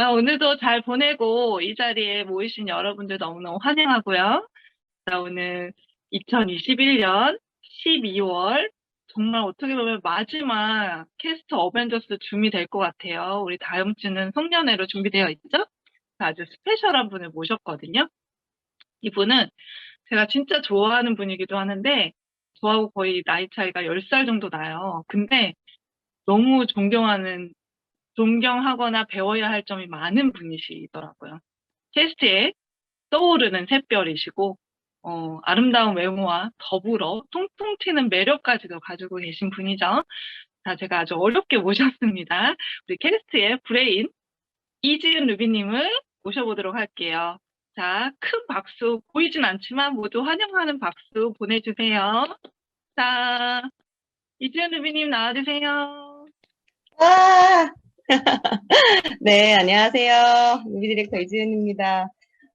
오늘도 잘 보내고 이 자리에 모이신 여러분들 너무너무 환영하고요. 오늘 2021년 12월 정말 어떻게 보면 마지막 캐스트 어벤져스 준비될 것 같아요. 우리 다음 주는 송년회로 준비되어 있죠? 아주 스페셜한 분을 모셨거든요. 이분은 제가 진짜 좋아하는 분이기도 하는데 저하고 거의 나이 차이가 10살 정도 나요. 근데 너무 존경하거나 배워야 할 점이 많은 분이시더라고요. 캐스트에 떠오르는 샛별이시고, 아름다운 외모와 더불어 통통 튀는 매력까지도 가지고 계신 분이죠. 자, 제가 아주 어렵게 모셨습니다. 우리 캐스트의 브레인, 이지은 루비님을 모셔보도록 할게요. 자, 큰 박수, 보이진 않지만 모두 환영하는 박수 보내주세요. 자, 이지은 루비님 나와주세요. 와! 네, 안녕하세요. 뮤비 디렉터 이지은입니다.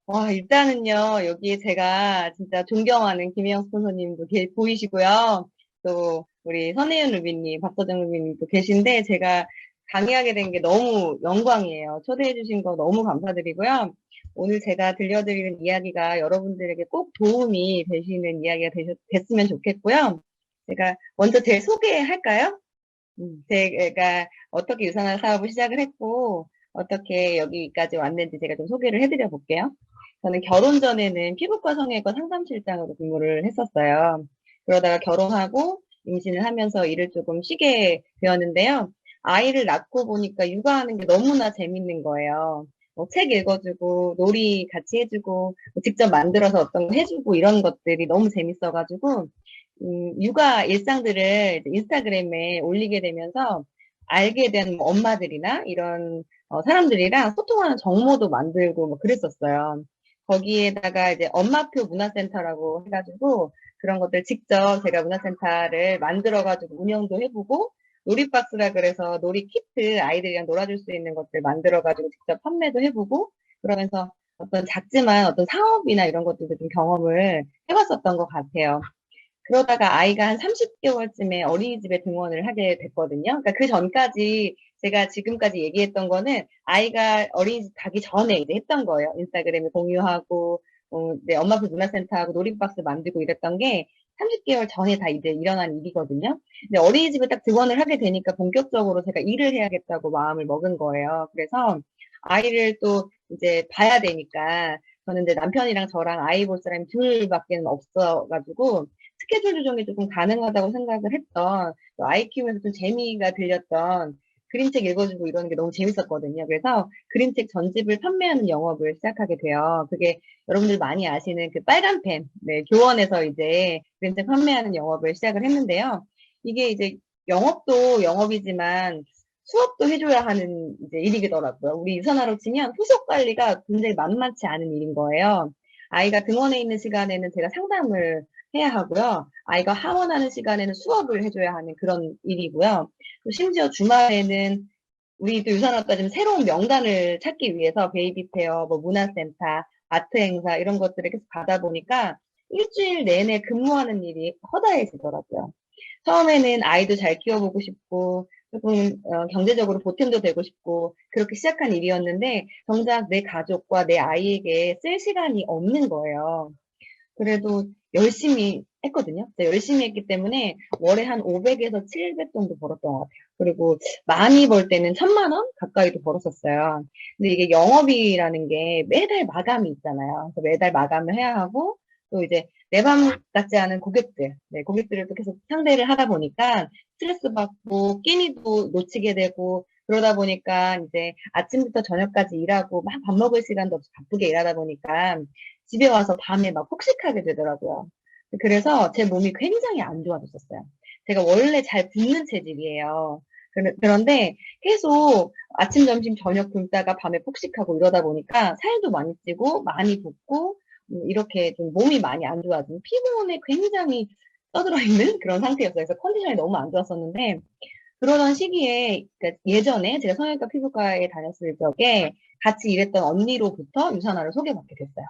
와, 일단은요, 여기에 제가 진짜 존경하는 김혜영 스폰서님도 보이시고요. 또, 우리 선혜윤 루비님, 박서정 루비님도 계신데, 제가 강의하게 된 게 너무 영광이에요. 초대해주신 거 너무 감사드리고요. 오늘 제가 들려드리는 이야기가 여러분들에게 꼭 도움이 되시는 이야기가 됐으면 좋겠고요. 제가 먼저 제 소개할까요? 제가 어떻게 유산화 사업을 시작을 했고, 어떻게 여기까지 왔는지 제가 좀 소개를 해드려 볼게요. 저는 결혼 전에는 피부과 성형외과 상담실장으로 근무를 했었어요. 그러다가 결혼하고 임신을 하면서 일을 조금 쉬게 되었는데요. 아이를 낳고 보니까 육아하는 게 너무나 재밌는 거예요. 책 읽어주고, 놀이 같이 해주고, 직접 만들어서 어떤 거 해주고, 이런 것들이 너무 재밌어가지고, 육아 일상들을 이제 인스타그램에 올리게 되면서 알게 된 엄마들이나 이런 사람들이랑 소통하는 정모도 만들고 뭐 그랬었어요. 거기에다가 이제 엄마표 문화센터라고 해가지고 그런 것들 직접 제가 문화센터를 만들어가지고 운영도 해보고 놀이박스라 그래서 놀이 키트 아이들이랑 놀아줄 수 있는 것들 만들어가지고 직접 판매도 해보고 그러면서 어떤 작지만 어떤 사업이나 이런 것들도 좀 경험을 해봤었던 것 같아요. 그러다가 아이가 한 30개월쯤에 어린이집에 등원을 하게 됐거든요. 그러니까 그 전까지 제가 지금까지 얘기했던 거는 아이가 어린이집 가기 전에 이제 했던 거예요. 인스타그램에 공유하고, 네, 엄마표 문화센터하고 놀이박스 만들고 이랬던 게 30개월 전에 다 이제 일어난 일이거든요. 근데 어린이집에 딱 등원을 하게 되니까 본격적으로 제가 일을 해야겠다고 마음을 먹은 거예요. 그래서 아이를 또 이제 봐야 되니까 저는 이제 남편이랑 저랑 아이 볼 사람이 둘밖에는 없어가지고 스케줄 조정이 조금 가능하다고 생각을 했던 또 아이 키우면서 좀 재미가 들렸던 그림책 읽어주고 이러는 게 너무 재밌었거든요. 그래서 그림책 전집을 판매하는 영업을 시작하게 돼요. 그게 여러분들 많이 아시는 그 빨간 펜, 네, 교원에서 이제 그림책 판매하는 영업을 시작을 했는데요. 이게 이제 영업도 영업이지만 수업도 해줘야 하는 이제 일이더라고요. 우리 유산화로 치면 후속 관리가 굉장히 만만치 않은 일인 거예요. 아이가 등원해 있는 시간에는 제가 상담을 해야 하고요. 아이가 하원하는 시간에는 수업을 해줘야 하는 그런 일이고요. 또 심지어 주말에는 우리 또 유산업까지는 새로운 명단을 찾기 위해서 베이비 페어, 뭐 문화센터, 아트 행사 이런 것들을 계속 가다 보니까 일주일 내내 근무하는 일이 허다해지더라고요. 처음에는 아이도 잘 키워보고 싶고 조금 경제적으로 보탬도 되고 싶고 그렇게 시작한 일이었는데 정작 내 가족과 내 아이에게 쓸 시간이 없는 거예요. 그래도 열심히 했거든요. 열심히 했기 때문에 월에 한 500에서 700 정도 벌었던 것 같아요. 그리고 많이 벌 때는 1000만 원 가까이도 벌었었어요. 근데 이게 영업이라는 게 매달 마감이 있잖아요. 그래서 매달 마감을 해야 하고 또 이제 내 맘 같지 않은 고객들, 네, 고객들을 또 계속 상대를 하다 보니까 스트레스 받고 끼니도 놓치게 되고 그러다 보니까 이제 아침부터 저녁까지 일하고 막 밥 먹을 시간도 없이 바쁘게 일하다 보니까 집에 와서 밤에 막 폭식하게 되더라고요. 그래서 제 몸이 굉장히 안 좋아졌었어요. 제가 원래 잘 붓는 체질이에요. 그런데 계속 아침, 점심, 저녁 굶다가 밤에 폭식하고 이러다 보니까 살도 많이 찌고 많이 붓고 이렇게 좀 몸이 많이 안 좋아진 피부에 굉장히 떠들어 있는 그런 상태였어요. 그래서 컨디션이 너무 안 좋았었는데 그러던 시기에 그러니까 예전에 제가 성형외과 피부과에 다녔을 적에 같이 일했던 언니로부터 유산화를 소개받게 됐어요.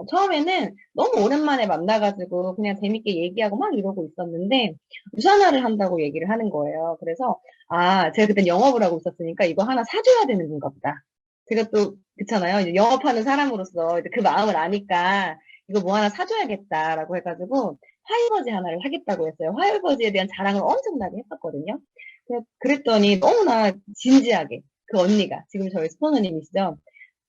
처음에는 너무 오랜만에 만나가지고 그냥 재밌게 얘기하고 막 이러고 있었는데 유산화를 한다고 얘기를 하는 거예요. 그래서 아 제가 그때 영업을 하고 있었으니까 이거 하나 사줘야 되는 건가 보다. 제가 또, 그렇잖아요. 이제 영업하는 사람으로서 이제 그 마음을 아니까 이거 뭐 하나 사줘야겠다라고 해가지고 화이버지 하나를 사겠다고 했어요. 화이버지에 대한 자랑을 엄청나게 했었거든요. 그랬더니 너무나 진지하게 그 언니가 지금 저희 스포너님이시죠.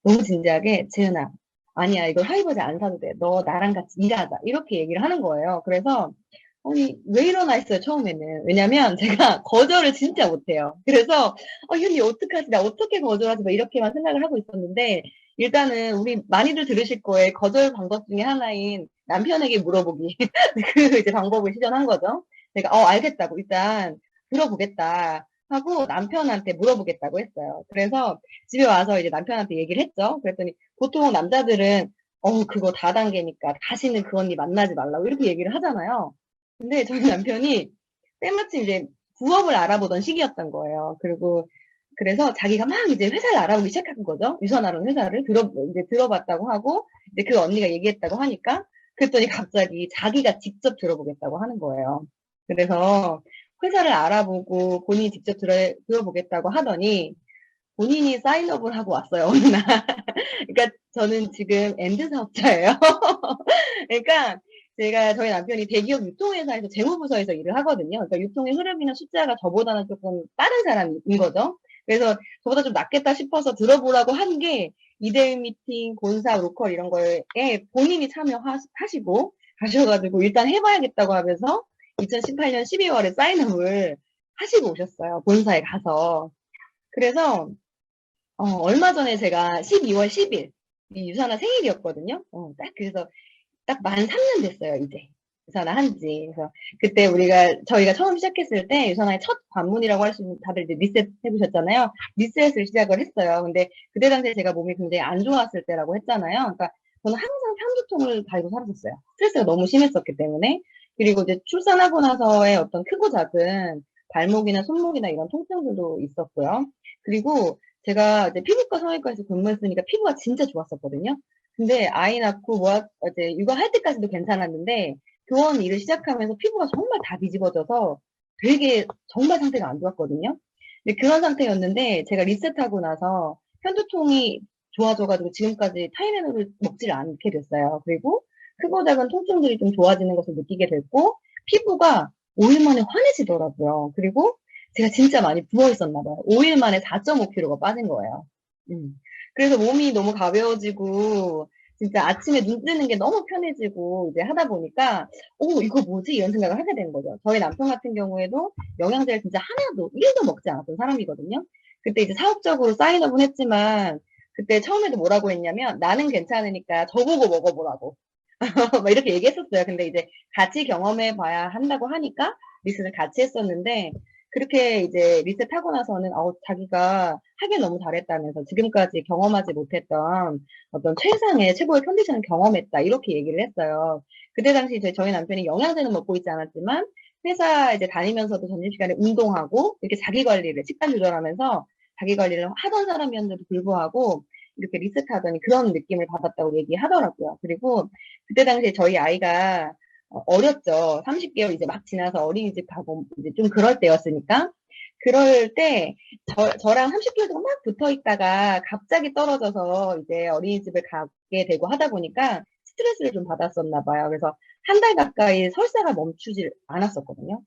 너무 진지하게 재은아 아니야 이거 화이버지 안 사도 돼. 너 나랑 같이 일하자. 이렇게 얘기를 하는 거예요. 그래서 아니 왜 일어나 있어요 처음에는. 왜냐면 제가 거절을 진짜 못해요. 그래서 현이 어떡하지 나 어떻게 거절하지 막 이렇게만 생각을 하고 있었는데 일단은 우리 많이들 들으실 거예요. 거절 방법 중에 하나인 남편에게 물어보기 그 이제 방법을 시전한 거죠. 제가 알겠다고 일단 들어보겠다 하고 남편한테 물어보겠다고 했어요. 그래서 집에 와서 이제 남편한테 얘기를 했죠. 그랬더니 보통 남자들은 그거 다단계니까 다시는 그 언니 만나지 말라고 이렇게 얘기를 하잖아요. 근데 저희 남편이 때마침 이제 부업을 알아보던 시기였던 거예요. 그리고 그래서 자기가 막 이제 회사를 알아보기 시작한 거죠. 유선하는 회사를 이제 들어봤다고 하고 이제 그 언니가 얘기했다고 하니까 그랬더니 갑자기 자기가 직접 들어보겠다고 하는 거예요. 그래서 회사를 알아보고 본인이 직접 들어보겠다고 하더니 본인이 사인업을 하고 왔어요, 어느 날. 그러니까 저는 지금 엔드 사업자예요. 그러니까 저희 남편이 대기업 유통회사에서 재무부서에서 일을 하거든요. 그러니까 유통의 흐름이나 숫자가 저보다는 조금 빠른 사람인 거죠. 그래서 저보다 좀 낫겠다 싶어서 들어보라고 한 게 이데이 미팅, 본사, 로컬 이런 거에 본인이 참여하시고 가셔가지고 일단 해봐야겠다고 하면서 2018년 12월에 사인업을 하시고 오셨어요. 본사에 가서. 그래서 얼마 전에 제가 12월 10일 이 유산화 생일이었거든요. 딱 그래서 딱 만 3년 됐어요, 이제. 유산화 한지. 그래서 그때 저희가 처음 시작했을 때 유산화의 첫 관문이라고 할 수 있는 다들 이제 리셋 해보셨잖아요. 리셋을 시작을 했어요. 근데 그때 당시에 제가 몸이 굉장히 안 좋았을 때라고 했잖아요. 그러니까 저는 항상 편두통을 달고 살았었어요. 스트레스가 너무 심했었기 때문에. 그리고 이제 출산하고 나서의 어떤 크고 작은 발목이나 손목이나 이런 통증들도 있었고요. 그리고 제가 이제 피부과 성형외과에서 근무했으니까 피부가 진짜 좋았었거든요. 근데 아이 낳고 이제 육아할 때까지도 괜찮았는데 교원 일을 시작하면서 피부가 정말 다 뒤집어져서 되게 정말 상태가 안 좋았거든요. 근데 그런 상태였는데 제가 리셋하고 나서 편두통이 좋아져가지고 지금까지 타이레놀을 먹질 않게 됐어요. 그리고 크고 작은 통증들이 좀 좋아지는 것을 느끼게 됐고 피부가 5일 만에 환해지더라고요. 그리고 제가 진짜 많이 부어 있었나 봐요. 5일 만에 4.5kg가 빠진 거예요. 그래서 몸이 너무 가벼워지고 진짜 아침에 눈 뜨는 게 너무 편해지고 이제 하다 보니까 이거 뭐지? 이런 생각을 하게 된 거죠. 저희 남편 같은 경우에도 영양제를 진짜 하나도 1도 먹지 않았던 사람이거든요. 그때 이제 사업적으로 사인업은 했지만 그때 처음에도 뭐라고 했냐면 나는 괜찮으니까 저보고 먹어보라고 막 이렇게 얘기했었어요. 근데 이제 같이 경험해 봐야 한다고 하니까 리셋을 같이 했었는데 그렇게 이제 리셋하고 나서는 자기가 하길 너무 잘했다면서 지금까지 경험하지 못했던 어떤 최고의 컨디션을 경험했다 이렇게 얘기를 했어요. 그때 당시 이제 저희 남편이 영양제는 먹고 있지 않았지만 회사 이제 다니면서도 점심시간에 운동하고 이렇게 자기 관리를 식단 조절하면서 자기 관리를 하던 사람이었는데도 불구하고 이렇게 리셋하더니 그런 느낌을 받았다고 얘기하더라고요. 그리고 그때 당시에 저희 아이가 어렸죠. 30개월 이제 막 지나서 어린이집 가고 이제 좀 그럴 때였으니까. 그럴 때 저랑 30개월 동안 막 붙어 있다가 갑자기 떨어져서 이제 어린이집을 가게 되고 하다 보니까 스트레스를 좀 받았었나 봐요. 그래서 한 달 가까이 설사가 멈추질 않았었거든요.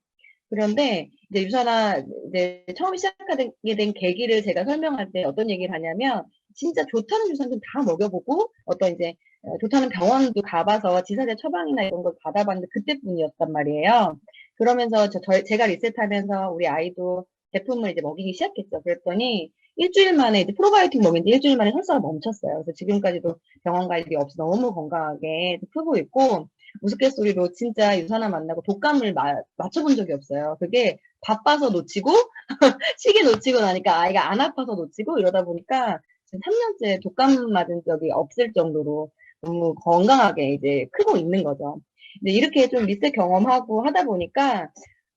그런데 이제 유산화 이제 처음 시작하게 된 계기를 제가 설명할 때 어떤 얘기를 하냐면 진짜 좋다는 유산 좀 다 먹여보고 어떤 이제 좋다는 병원도 가봐서 지사제 처방이나 이런 걸 받아봤는데 그때뿐이었단 말이에요. 그러면서 제가 리셋하면서 우리 아이도 제품을 이제 먹이기 시작했죠. 그랬더니 일주일 만에 이제 프로바이오틱 먹이는데 일주일 만에 설사가 멈췄어요. 그래서 지금까지도 병원 갈 일이 없이 너무 건강하게 크고 있고 우스갯소리로 진짜 유산화 만나고 독감을 맞춰본 적이 없어요. 그게 바빠서 놓치고 시기 놓치고 나니까 아이가 안 아파서 놓치고 이러다 보니까 지금 3년째 독감 맞은 적이 없을 정도로 너무 건강하게 이제 크고 있는 거죠. 근데 이렇게 좀 리셋 경험하고 하다 보니까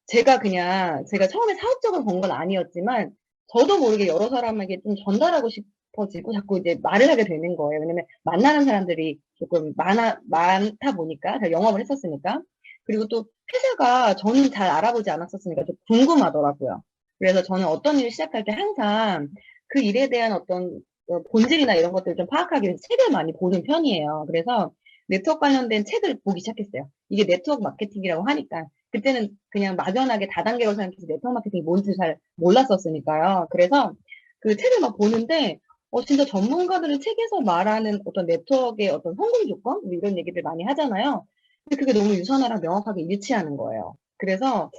제가 처음에 사업적으로 건 건 아니었지만 저도 모르게 여러 사람에게 좀 전달하고 싶어지고 자꾸 이제 말을 하게 되는 거예요. 왜냐면 만나는 사람들이 조금 많다 보니까 제가 영업을 했었으니까 그리고 또 회사가 저는 잘 알아보지 않았었으니까 좀 궁금하더라고요. 그래서 저는 어떤 일을 시작할 때 항상 그 일에 대한 어떤 본질이나 이런 것들을 좀 파악하기 위해서 책을 많이 보는 편이에요. 그래서 네트워크 관련된 책을 보기 시작했어요. 이게 네트워크 마케팅이라고 하니까. 그때는 그냥 막연하게 다단계로 생각해서 네트워크 마케팅이 뭔지 잘 몰랐었으니까요. 그래서 그 책을 막 보는데, 진짜 전문가들은 책에서 말하는 어떤 네트워크의 어떤 성공 조건? 뭐 이런 얘기들 많이 하잖아요. 근데 그게 너무 유선화랑 명확하게 일치하는 거예요. 그래서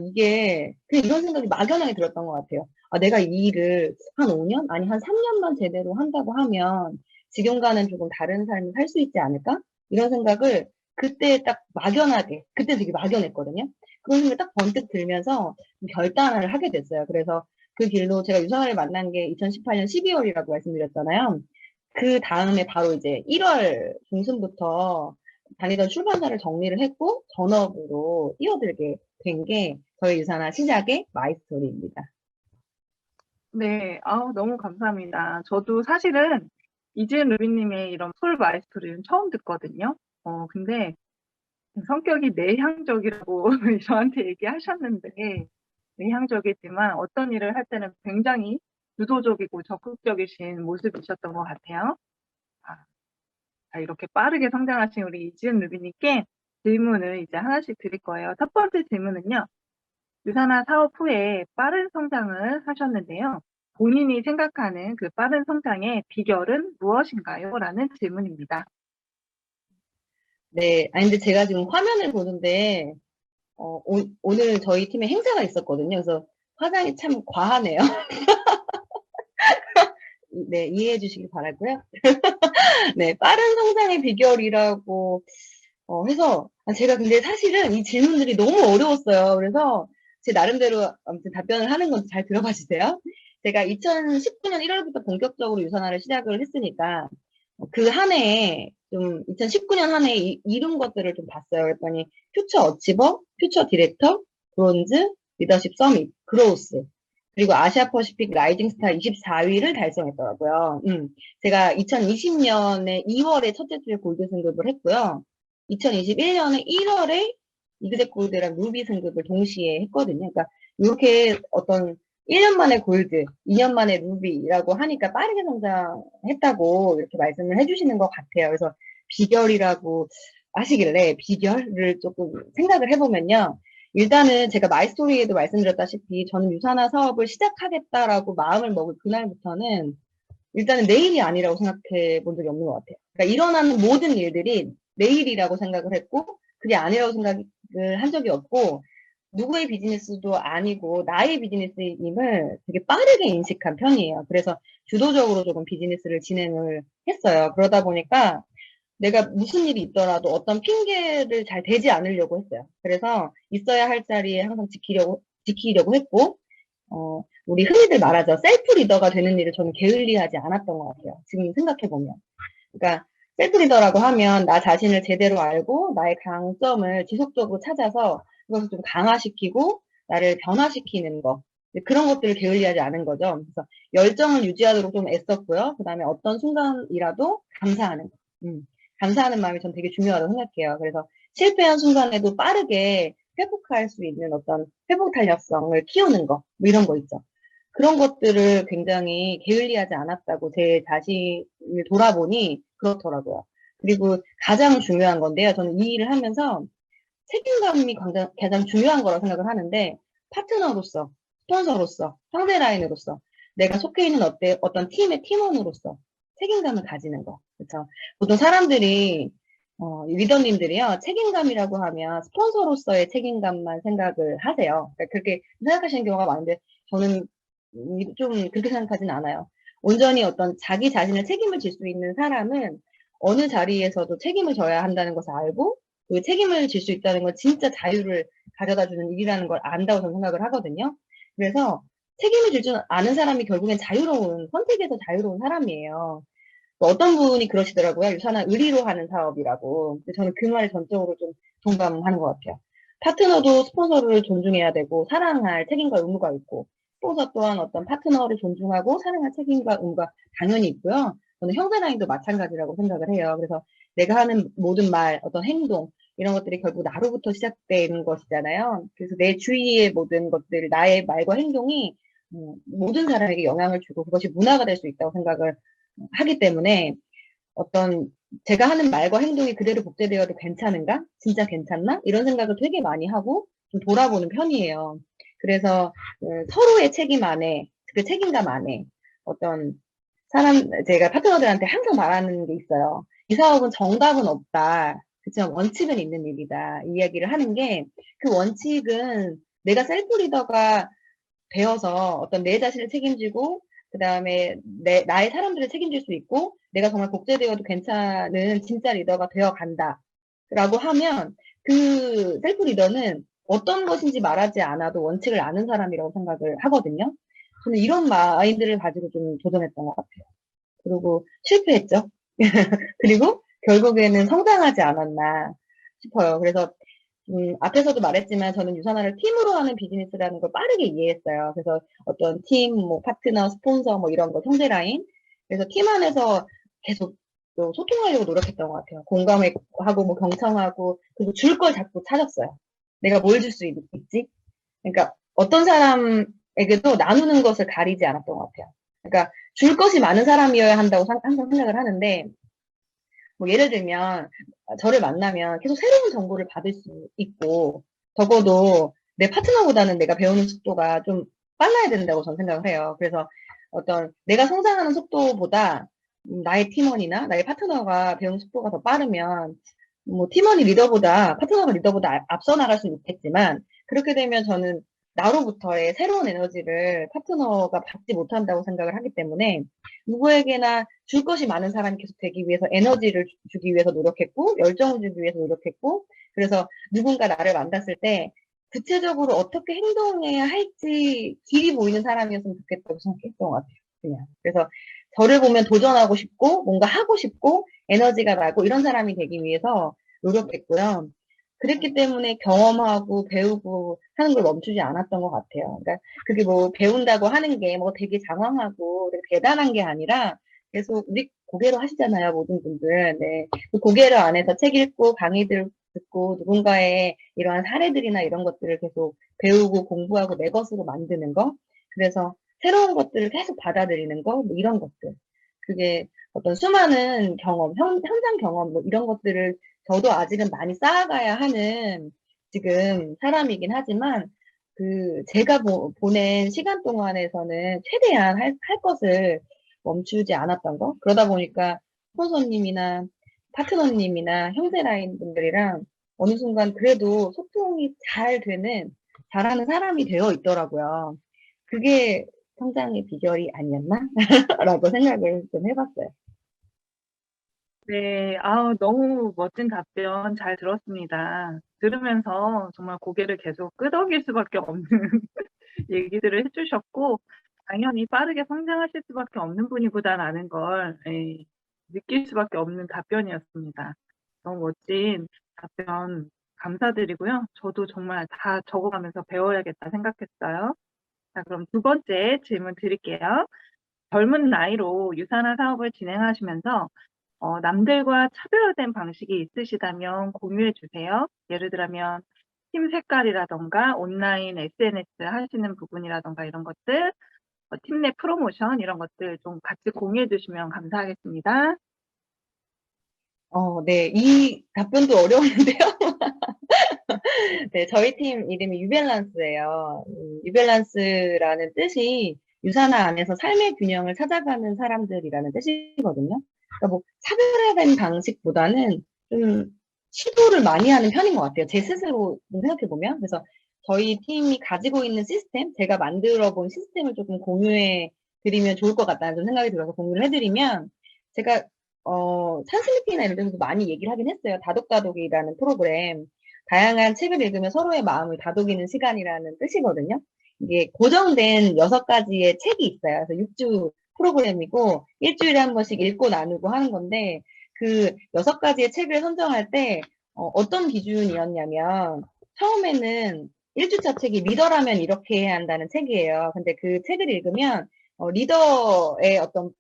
이게, 그냥 이런 생각이 막연하게 들었던 것 같아요. 내가 이 일을 한 5년? 아니, 한 3년만 제대로 한다고 하면 지금과는 조금 다른 삶을 살 수 있지 않을까? 이런 생각을 그때 딱 막연하게, 그때 되게 막연했거든요. 그런 생각이 딱 번뜩 들면서 결단을 하게 됐어요. 그래서 그 길로 제가 유선화를 만난 게 2018년 12월이라고 말씀드렸잖아요. 그 다음에 바로 이제 1월 중순부터 다니던 출판사를 정리를 했고 전업으로 뛰어들게 된 게 저희 유산화 시작의 마이스토리입니다. 네, 너무 감사합니다. 저도 사실은 이지은 루비님의 이런 풀 마이스토리는 처음 듣거든요. 근데 성격이 내향적이라고 저한테 얘기하셨는데, 내향적이지만 어떤 일을 할 때는 굉장히 주도적이고 적극적이신 모습이셨던 것 같아요. 이렇게 빠르게 성장하신 우리 이지은 루비님께 질문을 이제 하나씩 드릴 거예요. 첫 번째 질문은요. 유산화 사업 후에 빠른 성장을 하셨는데요. 본인이 생각하는 그 빠른 성장의 비결은 무엇인가요? 라는 질문입니다. 네, 근데 제가 지금 화면을 보는데 오늘 저희 팀에 행사가 있었거든요. 그래서 화장이 참 과하네요. 네, 이해해 주시기 바라고요. 네, 빠른 성장의 비결이라고 해서 제가 근데 사실은 이 질문들이 너무 어려웠어요. 그래서 제 나름대로 아무튼 답변을 하는 건 잘 들어봐 주세요. 제가 2019년 1월부터 본격적으로 유선화를 시작을 했으니까 그 한 해에 좀 2019년 한 해에 이룬 것들을 좀 봤어요. 그랬더니 퓨처 어치버, 퓨처 디렉터, 브론즈, 리더십 서밋, 그로우스, 그리고 아시아 퍼시픽 라이징 스타 24위를 달성했더라고요. 제가 2020년에 2월에 첫째 주에 골드 승급을 했고요. 2021년에 1월에 이그젝 골드랑 루비 승급을 동시에 했거든요. 그러니까 이렇게 어떤 1년 만에 골드, 2년 만에 루비라고 하니까 빠르게 성장했다고 이렇게 말씀을 해주시는 것 같아요. 그래서 비결이라고 하시길래 비결을 조금 생각을 해보면요. 일단은 제가 마이스토리에도 말씀드렸다시피 저는 유산화 사업을 시작하겠다라고 마음을 먹을 그날부터는 일단은 내일이 아니라고 생각해 본 적이 없는 것 같아요. 그러니까 일어나는 모든 일들이 내일이라고 생각을 했고 그게 아니라고 생각을 한 적이 없고 누구의 비즈니스도 아니고 나의 비즈니스임을 되게 빠르게 인식한 편이에요. 그래서 주도적으로 조금 비즈니스를 진행을 했어요. 그러다 보니까 내가 무슨 일이 있더라도 어떤 핑계를 잘 대지 않으려고 했어요. 그래서 있어야 할 자리에 항상 지키려고 했고, 우리 흔히들 말하죠. 셀프 리더가 되는 일을 저는 게을리하지 않았던 것 같아요. 지금 생각해보면. 그러니까 셀프 리더라고 하면 나 자신을 제대로 알고 나의 강점을 지속적으로 찾아서 그것을 좀 강화시키고 나를 변화시키는 거. 그런 것들을 게을리하지 않은 거죠. 그래서 열정을 유지하도록 좀 애썼고요. 그 다음에 어떤 순간이라도 감사하는 거. 감사하는 마음이 전 되게 중요하다고 생각해요. 그래서 실패한 순간에도 빠르게 회복할 수 있는 어떤 회복 탄력성을 키우는 거, 뭐 이런 거 있죠. 그런 것들을 굉장히 게을리하지 않았다고 제 자신을 돌아보니 그렇더라고요. 그리고 가장 중요한 건데요. 저는 이 일을 하면서 책임감이 가장 중요한 거라고 생각을 하는데 파트너로서, 스폰서로서, 상대 라인으로서 내가 속해 있는 어떤 팀의 팀원으로서 책임감을 가지는 거. 그렇죠? 보통 사람들이 리더님들이요. 책임감이라고 하면 스폰서로서의 책임감만 생각을 하세요. 그러니까 그렇게 생각하시는 경우가 많은데 저는 좀 그렇게 생각하진 않아요. 온전히 어떤 자기 자신을 책임을 질 수 있는 사람은 어느 자리에서도 책임을 져야 한다는 것을 알고 그 책임을 질 수 있다는 건 진짜 자유를 가져다 주는 일이라는 걸 안다고 저는 생각을 하거든요. 그래서 책임을 질 줄 아는 사람이 결국엔 자유로운, 선택에서 자유로운 사람이에요. 어떤 분이 그러시더라고요. 유산화 의리로 하는 사업이라고. 근데 저는 그 말에 전적으로 좀 동감하는 것 같아요. 파트너도 스폰서를 존중해야 되고 사랑할 책임과 의무가 있고 스폰서 또한 어떤 파트너를 존중하고 사랑할 책임과 의무가 당연히 있고요. 저는 형제라인도 마찬가지라고 생각을 해요. 그래서 내가 하는 모든 말, 어떤 행동 이런 것들이 결국 나로부터 시작되는 것이잖아요. 그래서 내 주위의 모든 것들, 나의 말과 행동이 모든 사람에게 영향을 주고 그것이 문화가 될 수 있다고 생각을 하기 때문에 어떤 제가 하는 말과 행동이 그대로 복제되어도 괜찮은가? 진짜 괜찮나? 이런 생각을 되게 많이 하고 좀 돌아보는 편이에요. 그래서 서로의 책임 안에, 그 책임감 안에 어떤 제가 파트너들한테 항상 말하는 게 있어요. 이 사업은 정답은 없다. 그렇지만 원칙은 있는 일이다. 이 이야기를 하는 게 그 원칙은 내가 셀프 리더가 되어서 어떤 내 자신을 책임지고 그다음에 나의 사람들을 책임질 수 있고 내가 정말 복제되어도 괜찮은 진짜 리더가 되어 간다라고 하면 그 셀프 리더는 어떤 것인지 말하지 않아도 원칙을 아는 사람이라고 생각을 하거든요. 저는 이런 마인드를 가지고 좀 도전했던 것 같아요. 그리고 실패했죠. 그리고 결국에는 성장하지 않았나 싶어요. 그래서 앞에서도 말했지만 저는 유산화를 팀으로 하는 비즈니스라는 걸 빠르게 이해했어요. 그래서 어떤 팀, 뭐 파트너, 스폰서 뭐 이런 거 형제 라인. 그래서 팀 안에서 계속 또 소통하려고 노력했던 것 같아요. 공감하고 뭐 경청하고 그리고 줄 걸 자꾸 찾았어요. 내가 뭘 줄 수 있지? 그러니까 어떤 사람에게도 나누는 것을 가리지 않았던 것 같아요. 그러니까 줄 것이 많은 사람이어야 한다고 항상 생각을 하는데 뭐 예를 들면 저를 만나면 계속 새로운 정보를 받을 수 있고 적어도 내 파트너보다는 내가 배우는 속도가 좀 빨라야 된다고 저는 생각을 해요. 그래서 어떤 내가 성장하는 속도보다 나의 팀원이나 나의 파트너가 배우는 속도가 더 빠르면 뭐 팀원이 리더보다 파트너가 리더보다 앞서 나갈 수는 있겠지만 그렇게 되면 저는 나로부터의 새로운 에너지를 파트너가 받지 못한다고 생각을 하기 때문에 누구에게나 줄 것이 많은 사람이 계속 되기 위해서 에너지를 주기 위해서 노력했고 열정을 주기 위해서 노력했고 그래서 누군가 나를 만났을 때 구체적으로 어떻게 행동해야 할지 길이 보이는 사람이었으면 좋겠다고 생각했던 것 같아요. 그냥 그래서 저를 보면 도전하고 싶고 뭔가 하고 싶고 에너지가 나고 이런 사람이 되기 위해서 노력했고요. 그랬기 때문에 경험하고 배우고 하는 걸 멈추지 않았던 것 같아요. 그러니까 그게 뭐 배운다고 하는 게 뭐 되게 장황하고 되게 대단한 게 아니라 계속 우리 고개로 하시잖아요, 모든 분들. 네. 그 고개를 안에서 책 읽고 강의들 듣고 누군가의 이러한 사례들이나 이런 것들을 계속 배우고 공부하고 내 것으로 만드는 거. 그래서 새로운 것들을 계속 받아들이는 거, 뭐 이런 것들. 그게 어떤 수많은 경험, 현장 경험, 뭐 이런 것들을 저도 아직은 많이 쌓아가야 하는 지금 사람이긴 하지만 제가 보낸 시간 동안에서는 최대한 할 것을 멈추지 않았던 거. 그러다 보니까 스폰서님이나 파트너님이나 형제 라인 분들이랑 어느 순간 그래도 소통이 잘하는 사람이 되어 있더라고요. 그게 성장의 비결이 아니었나? 라고 생각을 좀 해봤어요. 네, 너무 멋진 답변 잘 들었습니다. 들으면서 정말 고개를 계속 끄덕일 수밖에 없는 얘기들을 해주셨고, 당연히 빠르게 성장하실 수밖에 없는 분이구나라는 걸 느낄 수밖에 없는 답변이었습니다. 너무 멋진 답변 감사드리고요. 저도 정말 다 적어가면서 배워야겠다 생각했어요. 자, 그럼 두 번째 질문 드릴게요. 젊은 나이로 유산화 사업을 진행하시면서 남들과 차별화된 방식이 있으시다면 공유해 주세요. 예를 들면 팀 색깔이라던가 온라인 SNS 하시는 부분이라던가 이런 것들, 팀 내 프로모션 이런 것들 좀 같이 공유해 주시면 감사하겠습니다. 네. 이 답변도 어려웠는데요. 네, 저희 팀 이름이 유밸런스예요. 유밸런스라는 뜻이 유산화 안에서 삶의 균형을 찾아가는 사람들이라는 뜻이거든요. 그러니까 뭐 차별화된 방식보다는 좀 시도를 많이 하는 편인 것 같아요. 제 스스로 생각해 보면. 그래서 저희 팀이 가지고 있는 시스템, 제가 만들어 본 시스템을 조금 공유해 드리면 좋을 것 같다는 좀 생각이 들어서 공유를 해드리면 제가 찬스미팅이나 이런 데서도 많이 얘기를 하긴 했어요. 다독다독이라는 프로그램. 다양한 책을 읽으면 서로의 마음을 다독이는 시간이라는 뜻이거든요. 이게 고정된 6가지의 책이 있어요. 그래서 6주 프로그램이고 일주일에 한 번씩 읽고 나누고 하는 건데 그 6가지의 책을 선정할 때 어떤 기준이었냐면 처음에는 1주차 책이 리더라면 이렇게 해야 한다는 책이에요. 근데 그 책을 읽으면 리더의 어떤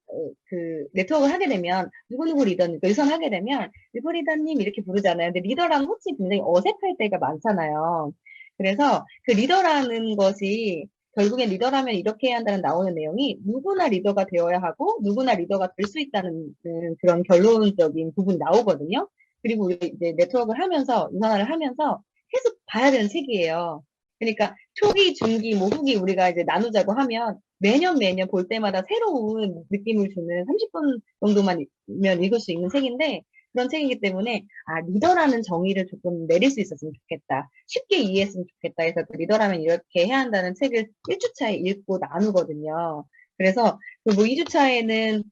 네트워크를 하게 되면 누구누구 리더님 의선하게 되면 누구 리더님 이렇게 부르잖아요. 근데 리더랑 호칭이 굉장히 어색할 때가 많잖아요. 그래서 그 리더라는 것이 결국엔 리더라면 이렇게 해야 한다는 나오는 내용이 누구나 리더가 되어야 하고 누구나 리더가 될 수 있다는 그런 결론적인 부분이 나오거든요. 그리고 우리 이제 네트워크를 하면서 유산화를 하면서 계속 봐야 되는 책이에요. 그러니까 초기, 중기, 뭐 후기 우리가 이제 나누자고 하면 매년 볼 때마다 새로운 느낌을 주는 30분 정도만 읽을 수 있는 책인데 그런 책이기 때문에 리더라는 정의를 조금 내릴 수 있었으면 좋겠다. 쉽게 이해했으면 좋겠다 해서 그 리더라면 이렇게 해야 한다는 책을 1주차에 읽고 나누거든요. 그래서 그뭐 2주차에는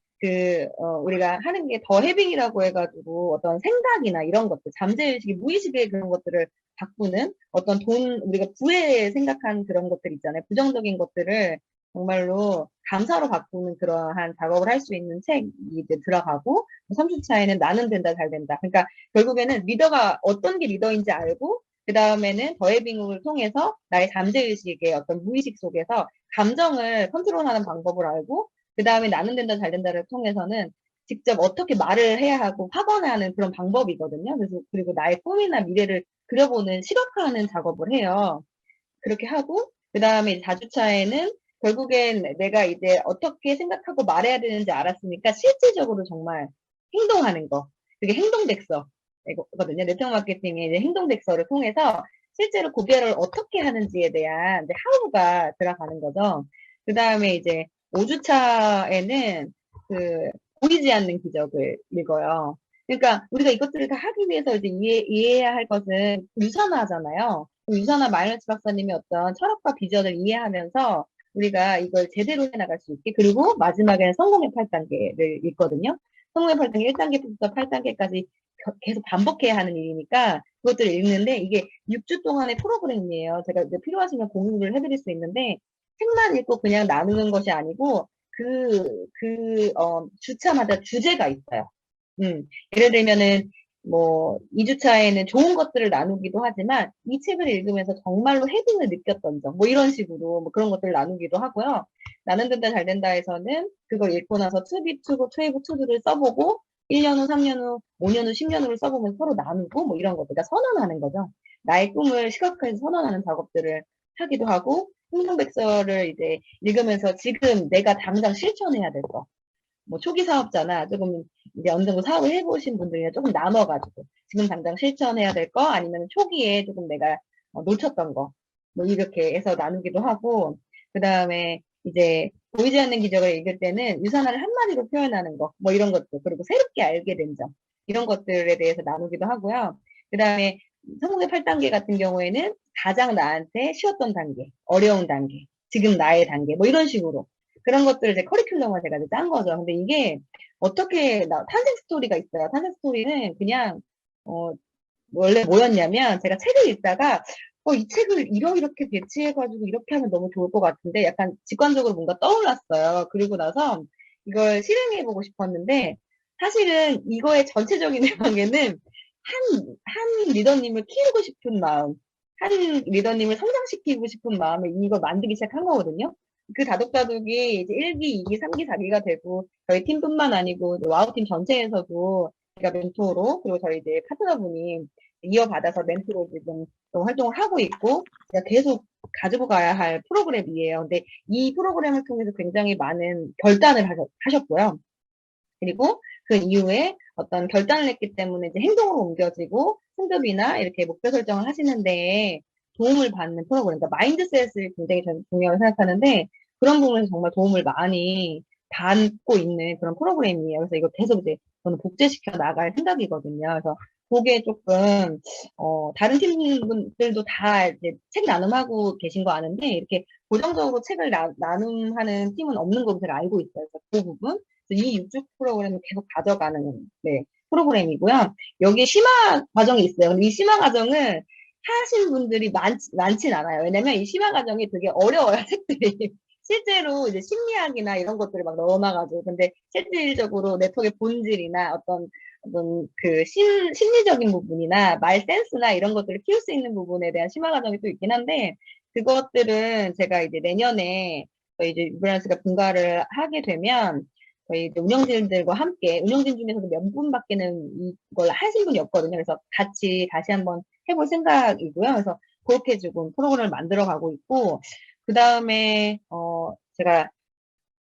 우리가 하는 게 더 해빙이라고 해가지고 어떤 생각이나 이런 것들, 잠재의식이 무의식의 그런 것들을 바꾸는 어떤 우리가 부에 생각한 그런 것들 있잖아요. 부정적인 것들을 정말로 감사로 바꾸는 그러한 작업을 할 수 있는 책이 이제 들어가고 3주차에는 나는 된다, 잘 된다. 그러니까 결국에는 리더가 어떤 게 리더인지 알고 그 다음에는 더해빙을 통해서 나의 잠재의식의 어떤 무의식 속에서 감정을 컨트롤하는 방법을 알고 그 다음에 나는 된다, 잘 된다를 통해서는 직접 어떻게 말을 해야 하고 확언하는 그런 방법이거든요. 그래서 그리고 나의 꿈이나 미래를 그려보는 시각화하는 작업을 해요. 그렇게 하고 그 다음에 4주차에는 결국엔 내가 이제 어떻게 생각하고 말해야 되는지 알았으니까 실질적으로 정말 행동하는 거. 그게 행동백서거든요. 네트워크 마케팅의 이제 행동백서를 통해서 실제로 고개를 어떻게 하는지에 대한 이제 하우가 들어가는 거죠. 그 다음에 이제 5주차에는 보이지 않는 기적을 읽어요. 그러니까 우리가 이것들을 다 하기 위해서 이제 이해해야 할 것은 유산화잖아요. 유산화 마이너스 박사님의 어떤 철학과 비전을 이해하면서 우리가 이걸 제대로 해나갈 수 있게 그리고 마지막에는 성공의 8단계를 읽거든요. 성공의 8단계 1단계부터 8단계까지 계속 반복해야 하는 일이니까 그것들을 읽는데 이게 6주 동안의 프로그램이에요. 제가 이제 필요하시면 공유를 해드릴 수 있는데 책만 읽고 그냥 나누는 것이 아니고 주차마다 주제가 있어요. 예를 들면은, 2주차에는 좋은 것들을 나누기도 하지만, 이 책을 읽으면서 정말로 헤딩을 느꼈던 점, 뭐 이런 식으로, 뭐 그런 것들을 나누기도 하고요. 나는 된다, 잘 된다에서는 그걸 읽고 나서 투비 투고, 투웨이브 투두를 써보고, 1년 후, 3년 후, 5년 후, 10년 후를 써보면서 서로 나누고, 뭐 이런 것들, 그러니까 선언하는 거죠. 나의 꿈을 시각화해서 선언하는 작업들을 하기도 하고, 행동백서를 이제 읽으면서 지금 내가 당장 실천해야 될 거. 뭐 초기 사업자나 조금 이제 어느 정도 사업을 해보신 분들이랑 조금 나눠가지고 지금 당장 실천해야 될 거 아니면 초기에 조금 내가 놓쳤던 거 뭐 이렇게 해서 나누기도 하고 그 다음에 이제 보이지 않는 기적을 읽을 때는 유산화를 한마디로 표현하는 거 뭐 이런 것도 그리고 새롭게 알게 된 점 이런 것들에 대해서 나누기도 하고요. 그 다음에 성공의 8단계 같은 경우에는 가장 나한테 쉬웠던 단계, 어려운 단계, 지금 나의 단계 뭐 이런 식으로 그런 것들을 이제 커리큘럼을 제가 이제 짠 거죠. 근데 이게 탄생 스토리가 있어요. 탄생 스토리는 그냥, 원래 뭐였냐면, 제가 책을 읽다가, 이 책을 이렇게 배치해가지고 이렇게 하면 너무 좋을 것 같은데, 약간 직관적으로 뭔가 떠올랐어요. 그리고 나서 이걸 실행해보고 싶었는데, 사실은 이거의 전체적인 내용에는 한 리더님을 키우고 싶은 마음, 한 리더님을 성장시키고 싶은 마음에 이걸 만들기 시작한 거거든요. 그 다독다독이 이제 1기, 2기, 3기, 4기가 되고 저희 팀뿐만 아니고 와우팀 전체에서도 제가 멘토로 그리고 저희 이제 파트너분이 이어받아서 멘토로 지금 또 활동을 하고 있고 제가 계속 가지고 가야 할 프로그램이에요. 근데 이 프로그램을 통해서 굉장히 많은 결단을 하셨고요. 그리고 그 이후에 어떤 결단을 했기 때문에 이제 행동으로 옮겨지고 승급이나 이렇게 목표 설정을 하시는데 도움을 받는 프로그램, 그러니까 마인드셋을 굉장히 저는 중요하게 생각하는데 그런 부분에서 정말 도움을 많이 받고 있는 그런 프로그램이에요. 그래서 이거 계속 이제 저는 복제시켜 나갈 생각이거든요. 그래서 그게 조금 다른 팀분들도 다 이제 책 나눔하고 계신 거 아는데 이렇게 고정적으로 책을 나눔하는 팀은 없는 걸로 제가 알고 있어요. 그래서 그 부분 이 육주 프로그램을 계속 가져가는 프로그램이고요. 여기 심화 과정이 있어요. 근데 이 심화 과정을 하신 분들이 많진 않아요. 왜냐면 이 심화 과정이 되게 어려워요, 책들이. 실제로 이제 심리학이나 이런 것들을 막 넣어놔가지고. 근데 실질적으로 네트워크의 본질이나 어떤 심리적인 부분이나 말 센스나 이런 것들을 키울 수 있는 부분에 대한 심화 과정이 또 있긴 한데, 그것들은 제가 이제 내년에 저희 이제 유브란스가 분가를 하게 되면 저희 운영진들과 함께 운영진 중에서도 몇 분밖에는 이걸 하신 분이 없거든요. 그래서 같이 다시 한번 해볼 생각이고요. 그래서 그렇게 지금 프로그램을 만들어 가고 있고 그 다음에, 제가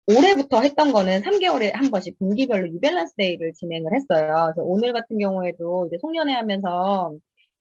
올해부터 했던 거는 3개월에 한 번씩 분기별로 유밸런스 데이를 진행을 했어요. 그래서 오늘 같은 경우에도 이제 송년회 하면서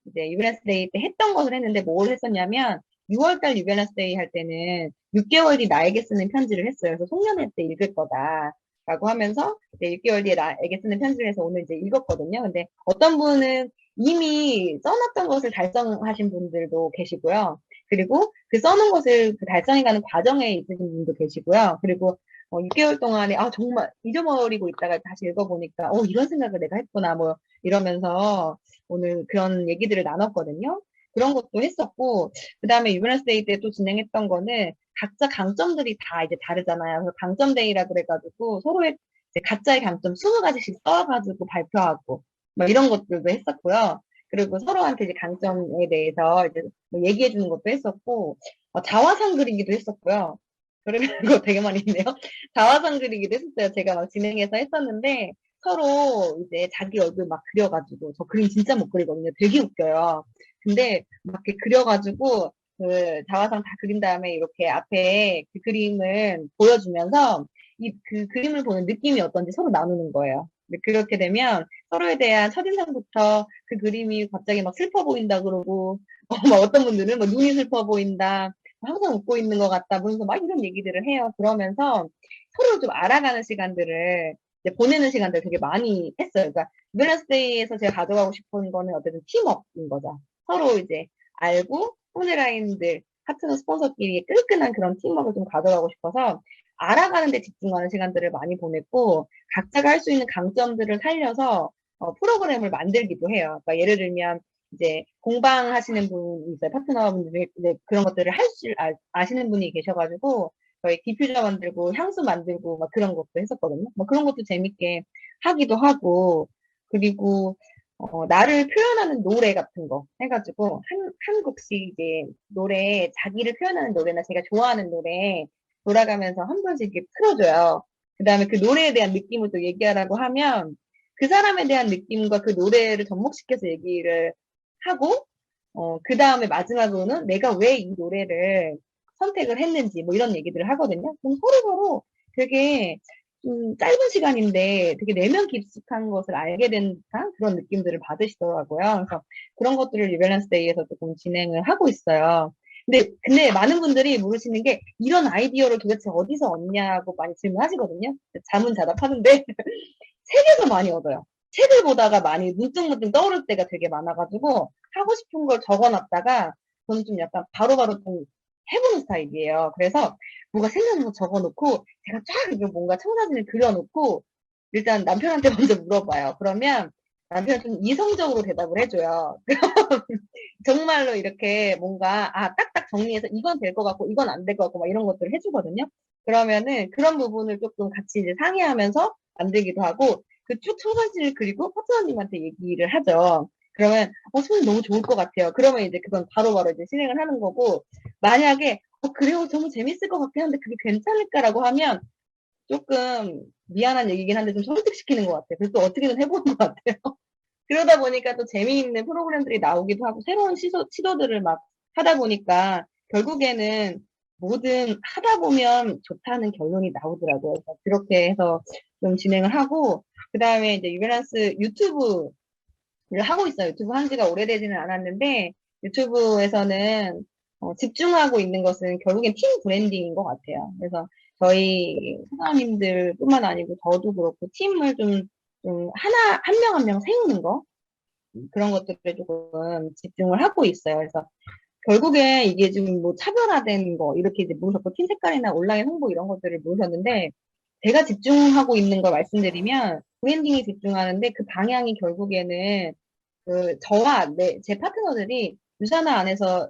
이제 유밸런스 데이 때 했던 것을 했는데 뭘 했었냐면 6월달 유밸런스 데이 할 때는 6개월 뒤 나에게 쓰는 편지를 했어요. 그래서 송년회 때 읽을 거다. 라고 하면서 이제 6개월 뒤에 나에게 쓰는 편지를 해서 오늘 이제 읽었거든요. 근데 어떤 분은 이미 써놨던 것을 달성하신 분들도 계시고요. 그리고 그 써놓은 것을 그 달성해가는 과정에 있으신 분도 계시고요. 그리고 6개월 동안에, 아, 정말 잊어버리고 있다가 다시 읽어보니까, 이런 생각을 내가 했구나, 뭐, 이러면서 오늘 그런 얘기들을 나눴거든요. 그런 것도 했었고, 그 다음에 유밸런스데이 때 또 진행했던 거는 각자 강점들이 다 이제 다르잖아요. 그래서 강점데이라 그래가지고 서로의 이제 각자의 강점 20가지씩 써가지고 발표하고, 뭐 이런 것들도 했었고요. 그리고 서로한테 이제 강점에 대해서 이제 뭐 얘기해 주는 것도 했었고, 자화상 그리기도 했었고요. 그리고 이거 되게 많이 있네요. 자화상 그리기도 했었어요. 제가 막 진행해서 했었는데 서로 이제 자기 얼굴 막 그려가지고 저 그림 진짜 못 그리거든요. 되게 웃겨요. 근데 막 이렇게 그려가지고 그 자화상 다 그린 다음에 이렇게 앞에 그 그림을 보여주면서 그 그림을 보는 느낌이 어떤지 서로 나누는 거예요. 근데 그렇게 되면 서로에 대한 첫인상부터 그 그림이 갑자기 막 슬퍼 보인다 그러고 막 어떤 분들은 뭐 눈이 슬퍼 보인다 항상 웃고 있는 것 같다, 그러면서 막 이런 얘기들을 해요. 그러면서 서로 좀 알아가는 시간들을 이제 보내는 시간들 되게 많이 했어요. 그러니까 밸런스데이에서 제가 가져가고 싶은 거는 어쨌든 팀업인 거죠. 서로 이제 알고 홍대라인들 파트너 스폰서끼리 끈끈한 그런 팀워크를 좀 가져가고 싶어서 알아가는 데 집중하는 시간들을 많이 보냈고 각자가 할 수 있는 강점들을 살려서 프로그램을 만들기도 해요. 그러니까 예를 들면 이제 공방하시는 분이 있어요. 파트너분들이 이제 그런 것들을 아시는 분이 계셔가지고 저희 디퓨저 만들고 향수 만들고 막 그런 것도 했었거든요. 뭐 그런 것도 재밌게 하기도 하고 그리고 나를 표현하는 노래 같은 거 해가지고 한 곡씩 이제 노래 자기를 표현하는 노래나 제가 좋아하는 노래 돌아가면서 한 번씩 이렇게 틀어줘요. 그 다음에 그 노래에 대한 느낌을 또 얘기하라고 하면 그 사람에 대한 느낌과 그 노래를 접목시켜서 얘기를 하고, 그 다음에 마지막으로는 내가 왜 이 노래를 선택을 했는지, 뭐 이런 얘기들을 하거든요. 그럼 서로서로 되게 좀 짧은 시간인데 되게 내면 깊숙한 것을 알게 된 듯한 그런 느낌들을 받으시더라고요. 그래서 그런 것들을 리밸런스 데이에서 조금 진행을 하고 있어요. 근데 많은 분들이 물으시는 게 이런 아이디어를 도대체 어디서 얻냐고 많이 질문하시거든요. 자문자답하는데 책에서 많이 얻어요. 책을 보다가 많이 문득문득 떠오를 때가 되게 많아가지고 하고 싶은 걸 적어놨다가 저는 좀 약간 바로바로 좀 해보는 스타일이에요. 그래서 뭔가 생각나는 거 적어놓고 제가 쫙 이렇게 뭔가 청사진을 그려놓고 일단 남편한테 먼저 물어봐요. 그러면 남편은 좀 이성적으로 대답을 해줘요. 정말로 이렇게 뭔가 딱딱 정리해서 이건 될 것 같고 이건 안 될 것 같고 막 이런 것들을 해주거든요. 그러면은 그런 부분을 조금 같이 이제 상의하면서 만들기도 하고 그 쭉 청사진을 그리고 파트너님한테 얘기를 하죠. 그러면 선생님 너무 좋을 것 같아요. 그러면 이제 그건 바로바로 이제 실행을 하는 거고 만약에 그래요 너무 재밌을 것 같긴 한데 그게 괜찮을까라고 하면 조금 미안한 얘기긴 한데 좀 설득시키는 것 같아요. 그래서 또 어떻게든 해보는 것 같아요. 그러다 보니까 또 재미있는 프로그램들이 나오기도 하고 새로운 시도들을 막 하다 보니까 결국에는 뭐든 하다 보면 좋다는 결론이 나오더라고요. 그래서 그렇게 해서 좀 진행을 하고 그 다음에 이제 유밸런스 유튜브를 하고 있어요. 유튜브 한 지가 오래되지는 않았는데 유튜브에서는 집중하고 있는 것은 결국엔 팀 브랜딩인 것 같아요. 그래서 저희 사장님들뿐만 아니고 저도 그렇고 팀을 좀 한 명 한 명 세우는 거 그런 것들에 조금 집중을 하고 있어요. 그래서 결국에 이게 좀 뭐 차별화된 거 이렇게 이제 물으셨고 팀 색깔이나 온라인 홍보 이런 것들을 물으셨는데 제가 집중하고 있는 걸 말씀드리면 브랜딩에 집중하는데 그 방향이 결국에는 그 저와 제 파트너들이 유산화 안에서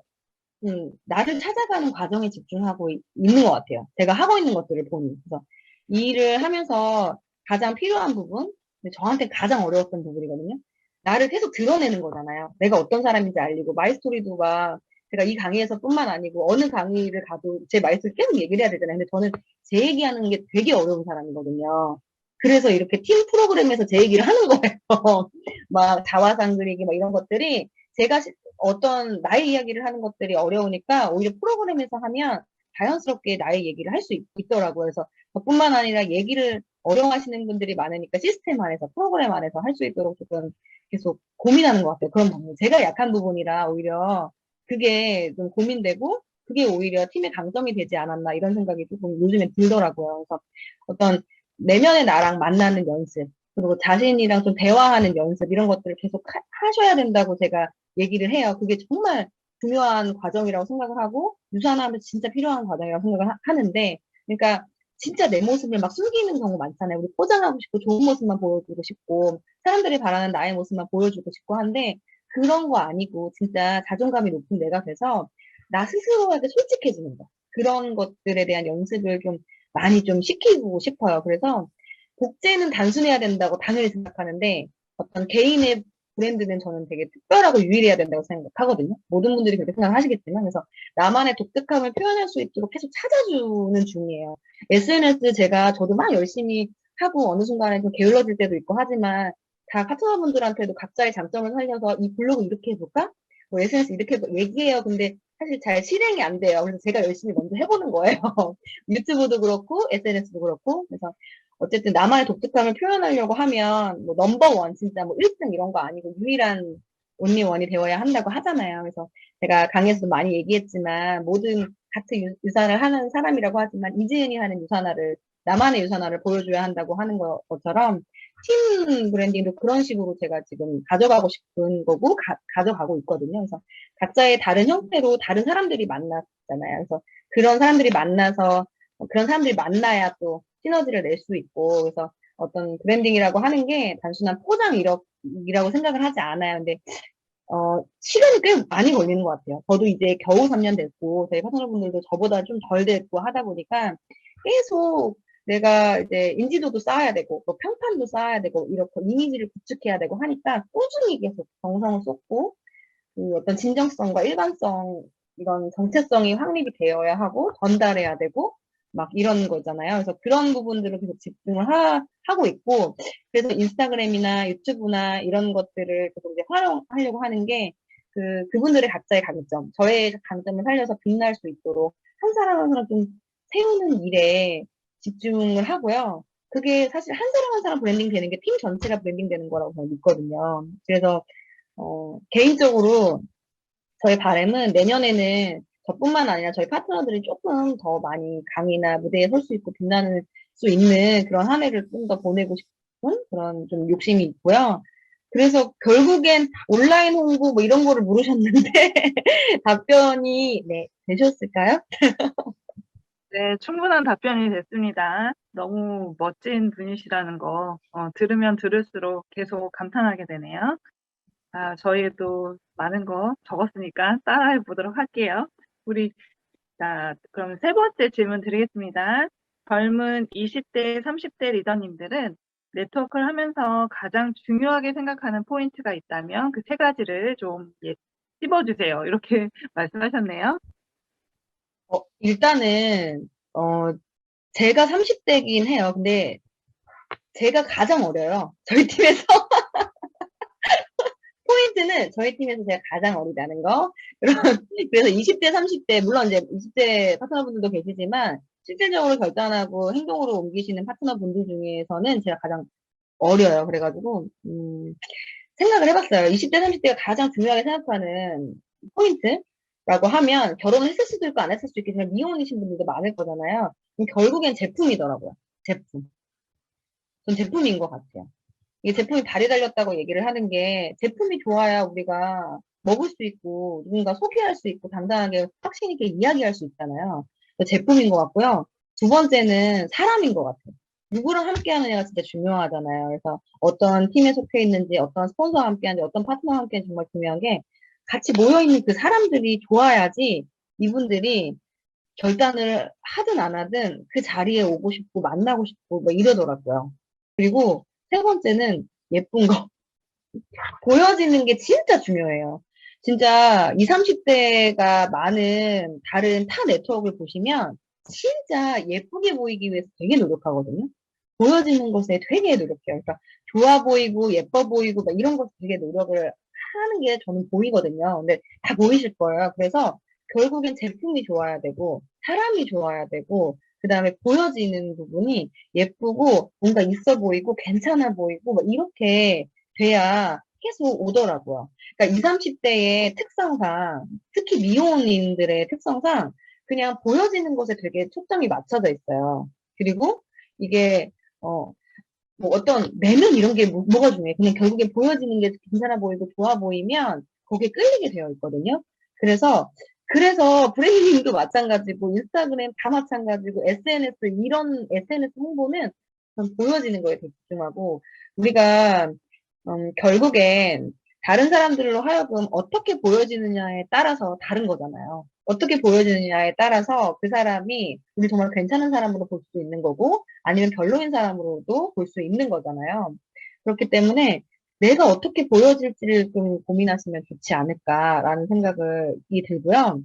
나를 찾아가는 과정에 집중하고 있는 것 같아요. 제가 하고 있는 것들을 보니. 그래서 이 일을 하면서 가장 필요한 부분, 저한테 가장 어려웠던 부분이거든요. 나를 계속 드러내는 거잖아요. 내가 어떤 사람인지 알리고, 마이스토리도 막, 제가 이 강의에서 뿐만 아니고, 어느 강의를 가도 제 마이스토리 계속 얘기를 해야 되잖아요. 근데 저는 제 얘기하는 게 되게 어려운 사람이거든요. 그래서 이렇게 팀 프로그램에서 제 얘기를 하는 거예요. 막 자화상 그리기, 막 이런 것들이 제가 어떤 나의 이야기를 하는 것들이 어려우니까 오히려 프로그램에서 하면 자연스럽게 나의 얘기를 할 수 있더라고요. 그래서 저뿐만 아니라 얘기를 어려워하시는 분들이 많으니까 시스템 안에서, 프로그램 안에서 할 수 있도록 조금 계속 고민하는 것 같아요. 그런 부분. 제가 약한 부분이라 오히려 그게 좀 고민되고, 그게 오히려 팀의 강점이 되지 않았나, 이런 생각이 조금 요즘에 들더라고요. 그래서 어떤 내면의 나랑 만나는 연습, 그리고 자신이랑 좀 대화하는 연습, 이런 것들을 계속 하셔야 된다고 제가 얘기를 해요. 그게 정말 중요한 과정이라고 생각을 하고, 유산하면 진짜 필요한 과정이라고 생각을 하는데, 그러니까 진짜 내 모습을 막 숨기는 경우 많잖아요. 우리 포장하고 싶고, 좋은 모습만 보여주고 싶고, 사람들이 바라는 나의 모습만 보여주고 싶고 한데, 그런 거 아니고, 진짜 자존감이 높은 내가 돼서, 나 스스로에게 솔직해지는 거. 그런 것들에 대한 연습을 좀 많이 좀 시키고 싶어요. 그래서, 복제는 단순해야 된다고 당연히 생각하는데, 어떤 개인의 브랜드는 저는 되게 특별하고 유일해야 된다고 생각하거든요. 모든 분들이 그렇게 생각하시겠지만, 그래서 나만의 독특함을 표현할 수 있도록 계속 찾아주는 중이에요. SNS 제가 저도 막 열심히 하고 어느 순간에 좀 게을러질 때도 있고 하지만, 다 파트너분들한테도 각자의 장점을 살려서 이 블로그 이렇게 해볼까? 뭐 SNS 이렇게 얘기해요. 근데 사실 잘 실행이 안 돼요. 그래서 제가 열심히 먼저 해보는 거예요. 유튜브도 그렇고, SNS도 그렇고. 그래서 어쨌든 나만의 독특함을 표현하려고 하면 뭐 넘버원 진짜 뭐 1등 이런 거 아니고 유일한 온리원이 되어야 한다고 하잖아요. 그래서 제가 강의에서도 많이 얘기했지만 모든 같은 유산을 하는 사람이라고 하지만 이지은이 하는 유산화를 나만의 유산화를 보여줘야 한다고 하는 것처럼 팀 브랜딩도 그런 식으로 제가 지금 가져가고 싶은 거고 가져가고 있거든요. 그래서 각자의 다른 형태로 다른 사람들이 만났잖아요. 그래서 그런 사람들이 만나서 그런 사람들이 만나야 또 시너지를 낼 수 있고, 그래서 어떤 브랜딩이라고 하는 게 단순한 포장이라고 생각을 하지 않아요. 근데, 시간이 꽤 많이 걸리는 것 같아요. 저도 이제 겨우 3년 됐고, 저희 파트너분들도 저보다 좀 덜 됐고 하다 보니까 계속 내가 이제 인지도도 쌓아야 되고, 또 평판도 쌓아야 되고, 이렇게 이미지를 구축해야 되고 하니까 꾸준히 계속 정성을 쏟고, 그 어떤 진정성과 일관성, 이런 정체성이 확립이 되어야 하고, 전달해야 되고, 막 이런 거잖아요. 그래서 그런 부분들을 계속 집중을 하고 있고, 그래서 인스타그램이나 유튜브나 이런 것들을 계속 이제 활용하려고 하는 게, 그분들의 각자의 강점, 저의 강점을 살려서 빛날 수 있도록 한 사람 한 사람 좀 세우는 일에 집중을 하고요. 그게 사실 한 사람 한 사람 브랜딩 되는 게 팀 전체가 브랜딩 되는 거라고 저는 믿거든요. 그래서 개인적으로 저희 바람은 내년에는 저뿐만 아니라 저희 파트너들이 조금 더 많이 강의나 무대에 설 수 있고 빛나는 수 있는 그런 한 해를 좀 더 보내고 싶은 그런 좀 욕심이 있고요. 그래서 결국엔 온라인 홍보 뭐 이런 거를 물으셨는데 답변이 네, 되셨을까요? 네, 충분한 답변이 됐습니다. 너무 멋진 분이시라는 거 들으면 들을수록 계속 감탄하게 되네요. 저희도 많은 거 적었으니까 따라해 보도록 할게요. 자, 그럼 세 번째 질문 드리겠습니다. 젊은 20대, 30대 리더님들은 네트워크를 하면서 가장 중요하게 생각하는 포인트가 있다면 그 세 가지를 좀 찝어주세요. 이렇게 말씀하셨네요. 일단은 제가 30대긴 해요. 근데 제가 가장 어려요. 저희 팀에서. 포인트는 저희 팀에서 제가 가장 어리다는 거. 그래서 20대, 30대, 물론 이제 20대 파트너분들도 계시지만, 실질적으로 결단하고 행동으로 옮기시는 파트너분들 중에서는 제가 가장 어려요. 그래가지고, 생각을 해봤어요. 20대, 30대가 가장 중요하게 생각하는 포인트라고 하면, 결혼을 했을 수도 있고 안 했을 수도 있겠지만, 미혼이신 분들도 많을 거잖아요. 그럼 결국엔 제품이더라고요. 제품. 전 제품인 것 같아요. 이게 제품이 발이 달렸다고 얘기를 하는 게 제품이 좋아야 우리가 먹을 수 있고 누군가 소개할 수 있고 당당하게 확신 있게 이야기할 수 있잖아요. 제품인 것 같고요. 두 번째는 사람인 것 같아요. 누구랑 함께 하느냐가 진짜 중요하잖아요. 그래서 어떤 팀에 속해 있는지, 어떤 스폰서와 함께 하는지, 어떤 파트너와 함께 하는지 정말 중요한 게 같이 모여있는 그 사람들이 좋아야지 이분들이 결단을 하든 안 하든 그 자리에 오고 싶고 만나고 싶고 뭐 이러더라고요. 그리고 세 번째는 예쁜 거. 보여지는 게 진짜 중요해요. 진짜 20, 30대가 많은 다른 타 네트워크를 보시면 진짜 예쁘게 보이기 위해서 되게 노력하거든요. 보여지는 것에 되게 노력해요. 그러니까 좋아 보이고 예뻐 보이고 막 이런 것에 되게 노력을 하는 게 저는 보이거든요. 근데 다 보이실 거예요. 그래서 결국엔 제품이 좋아야 되고 사람이 좋아야 되고, 그 다음에 보여지는 부분이 예쁘고, 뭔가 있어 보이고, 괜찮아 보이고, 막 이렇게 돼야 계속 오더라고요. 그러니까 20, 30대의 특성상, 특히 미혼인들의 특성상, 그냥 보여지는 것에 되게 초점이 맞춰져 있어요. 그리고 이게, 뭐 어떤 내면 이런 게 뭐가 중요해. 그냥 결국에 보여지는 게 괜찮아 보이고 좋아 보이면 거기에 끌리게 되어 있거든요. 그래서 브랜딩도 마찬가지고 인스타그램 다 마찬가지고 SNS 이런 SNS 홍보는 전 보여지는 거에 되게 집중하고 우리가 결국엔 다른 사람들로 하여금 어떻게 보여지느냐에 따라서 다른 거잖아요. 어떻게 보여지느냐에 따라서 그 사람이 우리 정말 괜찮은 사람으로 볼 수 있는 거고 아니면 별로인 사람으로도 볼 수 있는 거잖아요. 그렇기 때문에 내가 어떻게 보여질지를 좀 고민하시면 좋지 않을까라는 생각이 들고요.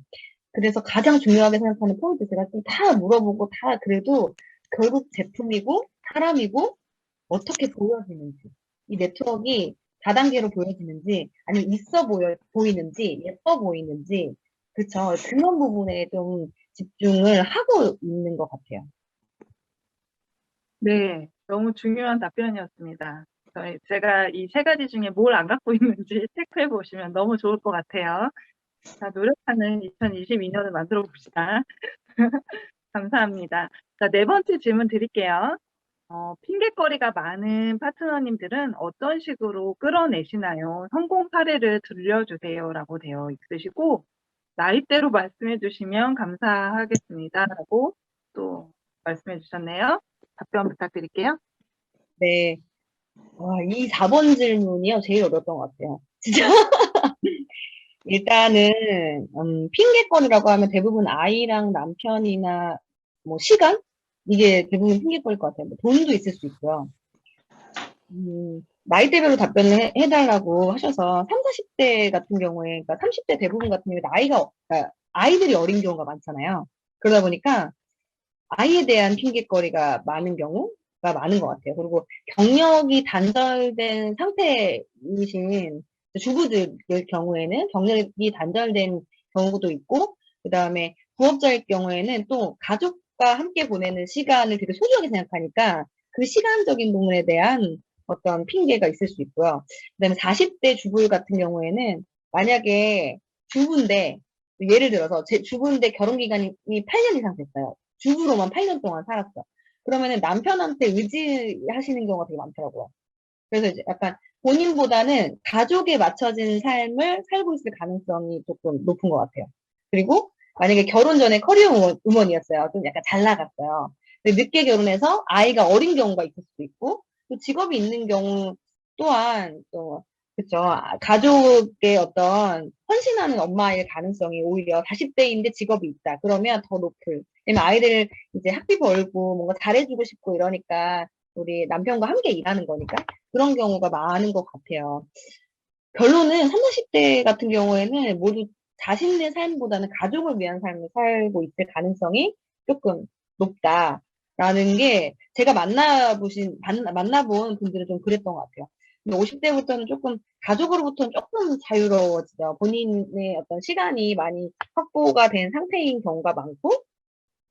그래서 가장 중요하게 생각하는 포인트 제가 좀 다 물어보고 다 그래도 결국 제품이고 사람이고 어떻게 보여지는지 이 네트워크가 다단계로 보여지는지 아니면 보이는지 예뻐 보이는지 그쵸 그런 부분에 좀 집중을 하고 있는 것 같아요. 네, 너무 중요한 답변이었습니다. 제가 이 세 가지 중에 뭘 안 갖고 있는지 체크해 보시면 너무 좋을 것 같아요. 자, 노력하는 2022년을 만들어 봅시다. 감사합니다. 자, 네 번째 질문 드릴게요. 핑곗거리가 많은 파트너님들은 어떤 식으로 끌어내시나요? 성공 사례를 들려주세요라고 되어 있으시고, 나이대로 말씀해 주시면 감사하겠습니다라고 또 말씀해 주셨네요. 답변 부탁드릴게요. 네. 와, 이 4번 질문이요. 제일 어려웠던 것 같아요. 진짜. 일단은, 핑계거리라고 하면 대부분 아이랑 남편이나 뭐 시간? 이게 대부분 핑계거리일 것 같아요. 뭐 돈도 있을 수 있고요. 나이대별로 답변을 해달라고 하셔서 3, 40대 같은 경우에, 그러니까 30대 대부분 같은 경우에 그러니까 아이들이 어린 경우가 많잖아요. 그러다 보니까 아이에 대한 핑계거리가 많은 경우가 많은 것 같아요. 그리고 경력이 단절된 상태이신 주부들 경우에는 경력이 단절된 경우도 있고, 그 다음에 부업자일 경우에는 또 가족과 함께 보내는 시간을 되게 소중하게 생각하니까 그 시간적인 부분에 대한 어떤 핑계가 있을 수 있고요. 그 다음에 40대 주부 같은 경우에는 만약에 주부인데, 예를 들어서 제 주부인데 결혼 기간이 8년 이상 됐어요. 주부로만 8년 동안 살았어. 그러면은 남편한테 의지하시는 경우가 되게 많더라고요. 그래서 이제 약간 본인보다는 가족에 맞춰진 삶을 살고 있을 가능성이 조금 높은 것 같아요. 그리고 만약에 결혼 전에 커리어 우먼이었어요. 좀 약간 잘 나갔어요. 근데 늦게 결혼해서 아이가 어린 경우가 있을 수도 있고, 또 직업이 있는 경우 또한 또 그쵸. 가족의 어떤 헌신하는 엄마일 가능성이 오히려 40대인데 직업이 있다. 그러면 더 높을. 왜냐면 아이들 이제 학비 벌고 뭔가 잘해주고 싶고 이러니까 우리 남편과 함께 일하는 거니까 그런 경우가 많은 것 같아요. 결론은 30, 40대 같은 경우에는 모두 자신의 삶보다는 가족을 위한 삶을 살고 있을 가능성이 조금 높다라는 게 제가 만나본 분들은 좀 그랬던 것 같아요. 근데 50대부터는 조금 가족으로부터는 조금 자유로워지죠. 본인의 어떤 시간이 많이 확보가 된 상태인 경우가 많고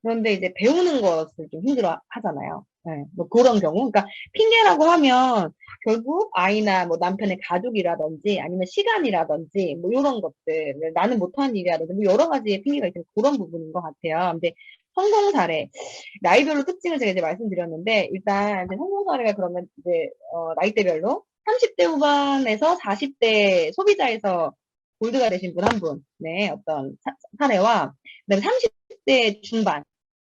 그런데 이제 배우는 것을 좀 힘들어 하잖아요. 네, 뭐 그런 경우. 그러니까 핑계라고 하면 결국 아이나 뭐 남편의 가족이라든지 아니면 시간이라든지 뭐 이런 것들, 나는 못한 일이라든지 뭐 여러 가지의 핑계가 있는 그런 부분인 것 같아요. 근데 성공 사례, 나이별로 특징을 제가 이제 말씀드렸는데 일단 이제 성공 사례가 그러면 이제 나이대별로 30대 후반에서 40대 소비자에서 골드가 되신 분 한 분, 네, 어떤 사례와 그다음에 30대 중반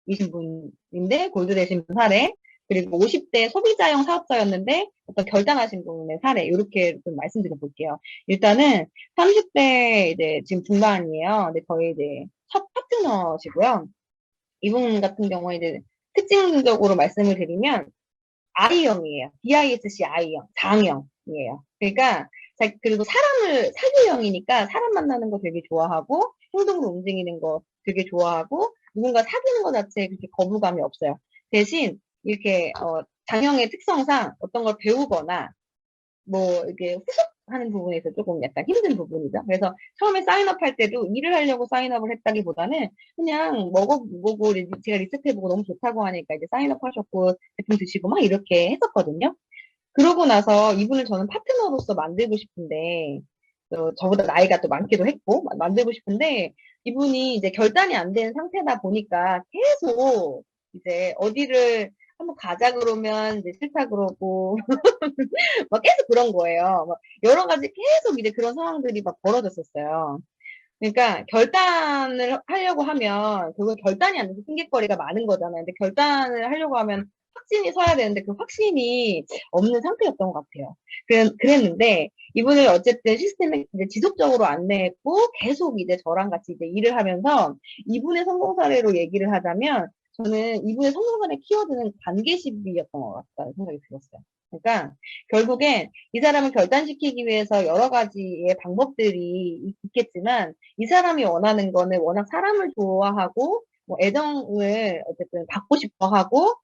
이신 분인데 골드 되신 분 사례 그리고 50대 소비자형 사업자였는데 어떤 결단하신 분의 사례 이렇게 좀 말씀드려 볼게요. 일단은 30대 이제 지금 중반이에요. 근데 거의 이제 첫 파트너시고요. 이분 같은 경우에 이제 특징적으로 말씀을 드리면 I형이에요. DISC I형, 장형이에요. 그러니까 그리고 사귀형이니까 사람 만나는 거 되게 좋아하고 행동으로 움직이는 거 되게 좋아하고 누군가 사귀는 거 자체에 그렇게 거부감이 없어요. 대신 이렇게 장형의 특성상 어떤 걸 배우거나 뭐 이게 하는 부분에서 조금 약간 힘든 부분이죠. 그래서 처음에 사인업 할 때도 일을 하려고 사인업을 했다기보다는 그냥 먹어보고 제가 리셋해보고 너무 좋다고 하니까 이제 사인업 하셨고 제품 드시고 막 이렇게 했었거든요. 그러고 나서 이분을 저는 파트너로서 만들고 싶은데 저보다 나이가 또 많기도 했고 만들고 싶은데 이분이 이제 결단이 안 된 상태다 보니까 계속 이제 어디를 한번 가자 그러면 이제 싫다 그러고 막 계속 그런 거예요. 막 여러 가지 계속 이제 그런 상황들이 막 벌어졌었어요. 그러니까 결단을 하려고 하면 결국 결단이 안 돼서 핑계거리가 많은 거잖아요. 근데 결단을 하려고 하면 확신이 서야 되는데 그 확신이 없는 상태였던 것 같아요. 그랬는데 이분을 어쨌든 시스템에 이제 지속적으로 안내했고 계속 이제 저랑 같이 이제 일을 하면서 이분의 성공 사례로 얘기를 하자면 저는 이분의 성공 사례 키워드는 관계십이었던 것 같다는 생각이 들었어요. 그러니까 결국엔 이 사람을 결단시키기 위해서 여러 가지의 방법들이 있겠지만 이 사람이 원하는 거는 워낙 사람을 좋아하고 뭐 애정을 어쨌든 받고 싶어 하고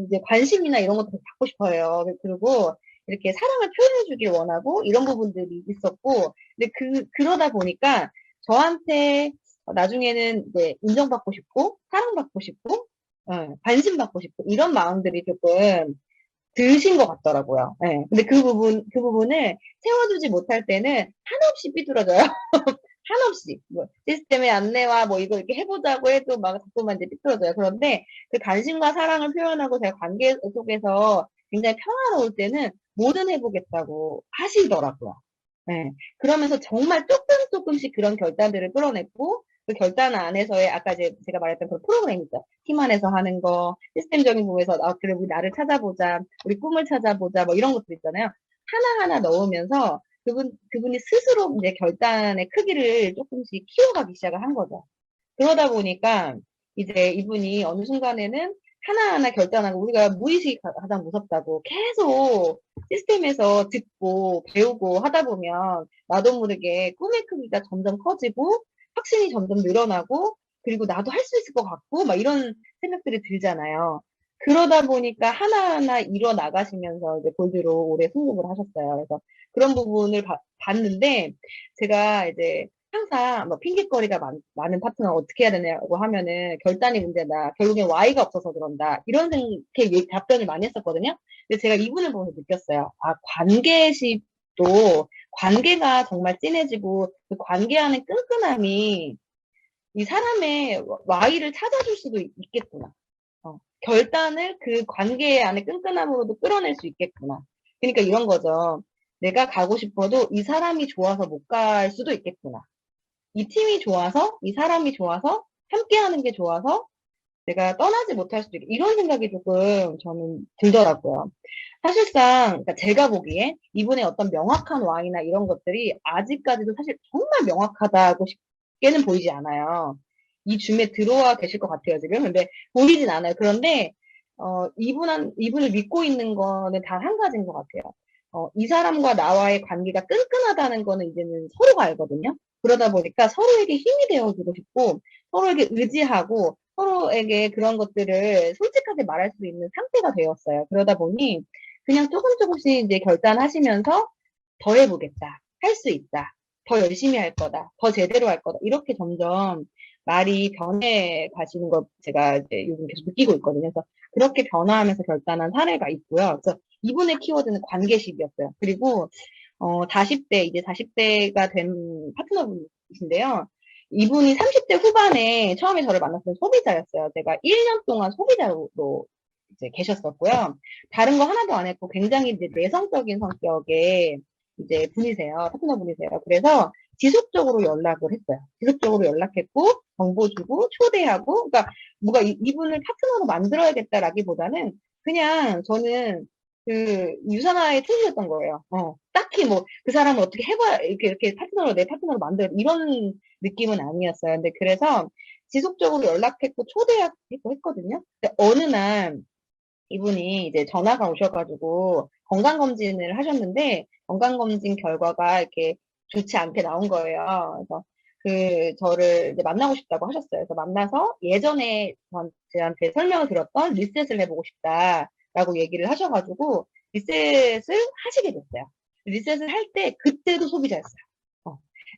이제 관심이나 이런 것도 받고 싶어요. 그리고 이렇게 사랑을 표현해 주길 원하고 이런 부분들이 있었고 근데 그러다 보니까 저한테 나중에는 이제 인정받고 싶고 사랑받고 싶고 관심 받고 싶고 이런 마음들이 조금 드신 것 같더라고요. 네. 근데 그 부분을 채워주지 못할 때는 한없이 삐뚤어져요. 한없이. 뭐, 시스템의 안내와 뭐 이거 이렇게 해보자고 해도 막 자꾸만 이제 삐뚤어져요. 그런데 그 관심과 사랑을 표현하고 제가 관계 속에서 굉장히 평화로울 때는 뭐든 해보겠다고 하시더라고요. 네. 그러면서 정말 조금씩 그런 결단들을 끌어냈고, 그 결단 안에서의 아까 제가 말했던 그 프로그램 있죠. 팀 안에서 하는 거, 시스템적인 부분에서, 그래, 우리 나를 찾아보자, 우리 꿈을 찾아보자, 뭐 이런 것들 있잖아요. 하나하나 넣으면서 그분이 스스로 이제 결단의 크기를 조금씩 키워가기 시작을 한 거죠. 그러다 보니까 이제 이분이 어느 순간에는 하나하나 결단하고 우리가 무의식이 가장 무섭다고 계속 시스템에서 듣고 배우고 하다 보면 나도 모르게 꿈의 크기가 점점 커지고 확신이 점점 늘어나고 그리고 나도 할 수 있을 것 같고 막 이런 생각들이 들잖아요. 그러다 보니까 하나하나 이뤄 나가시면서 이제 골드로 올해 승급을 하셨어요. 그래서 그런 부분을 봤는데 제가 이제 항상 뭐 핑계거리가 많은 파트너 어떻게 해야 되냐고 하면은 결단이 문제다. 결국엔 Y가 없어서 그런다. 이런 답변을 많이 했었거든요. 근데 제가 이분을 보면서 느꼈어요. 아, 관계십도 관계가 정말 진해지고 그 관계 안의 끈끈함이 이 사람의 Y를 찾아줄 수도 있겠구나. 결단을 그 관계 안에 끈끈함으로도 끌어낼 수 있겠구나. 그러니까 이런 거죠. 내가 가고 싶어도 이 사람이 좋아서 못 갈 수도 있겠구나. 이 팀이 좋아서, 이 사람이 좋아서, 함께 하는 게 좋아서 내가 떠나지 못할 수도 있고, 이런 생각이 조금 저는 들더라고요. 사실상, 그러니까 제가 보기에 이분의 어떤 명확한 와이나 이런 것들이 아직까지도 사실 정말 명확하다고 쉽게는 보이지 않아요. 이 줌에 들어와 계실 것 같아요, 지금. 근데 보이진 않아요. 그런데, 이분을 믿고 있는 거는 단 한 가지인 것 같아요. 이 사람과 나와의 관계가 끈끈하다는 거는 이제는 서로가 알거든요. 그러다 보니까 서로에게 힘이 되어주고 싶고, 서로에게 의지하고, 서로에게 그런 것들을 솔직하게 말할 수 있는 상태가 되었어요. 그러다 보니, 그냥 조금씩 이제 결단하시면서, 더 해보겠다. 할 수 있다. 더 열심히 할 거다. 더 제대로 할 거다. 이렇게 점점 말이 변해 가시는 거 제가 이제 요즘 계속 느끼고 있거든요. 그래서 그렇게 변화하면서 결단한 사례가 있고요. 그래서 이분의 키워드는 관계식이었어요. 그리고 40대, 이제 40대가 된 파트너분이신데요. 이분이 30대 후반에 처음에 저를 만났을 때 소비자였어요. 제가 1년 동안 소비자로 이제 계셨었고요. 다른 거 하나도 안 했고 굉장히 이제 내성적인 성격의 이제 분이세요. 파트너 분이세요. 그래서 지속적으로 연락을 했어요. 지속적으로 연락했고 정보 주고 초대하고 그러니까 뭐가 이분을 파트너로 만들어야겠다라기보다는 그냥 저는 그 유산화의 툴이었던 거예요. 딱히 뭐 그 사람을 어떻게 해봐 이렇게 파트너로 내 파트너로 만들 이런 느낌은 아니었어요. 근데 그래서 지속적으로 연락했고 초대했고 했거든요. 근데 어느 날 이분이 이제 전화가 오셔가지고 건강검진을 하셨는데 건강검진 결과가 이렇게 좋지 않게 나온 거예요. 그래서 저를 이제 만나고 싶다고 하셨어요. 그래서 만나서 예전에 저한테 설명을 들었던 리셋을 해보고 싶다라고 얘기를 하셔가지고 리셋을 하시게 됐어요. 리셋을 할 때 그때도 소비자였어요.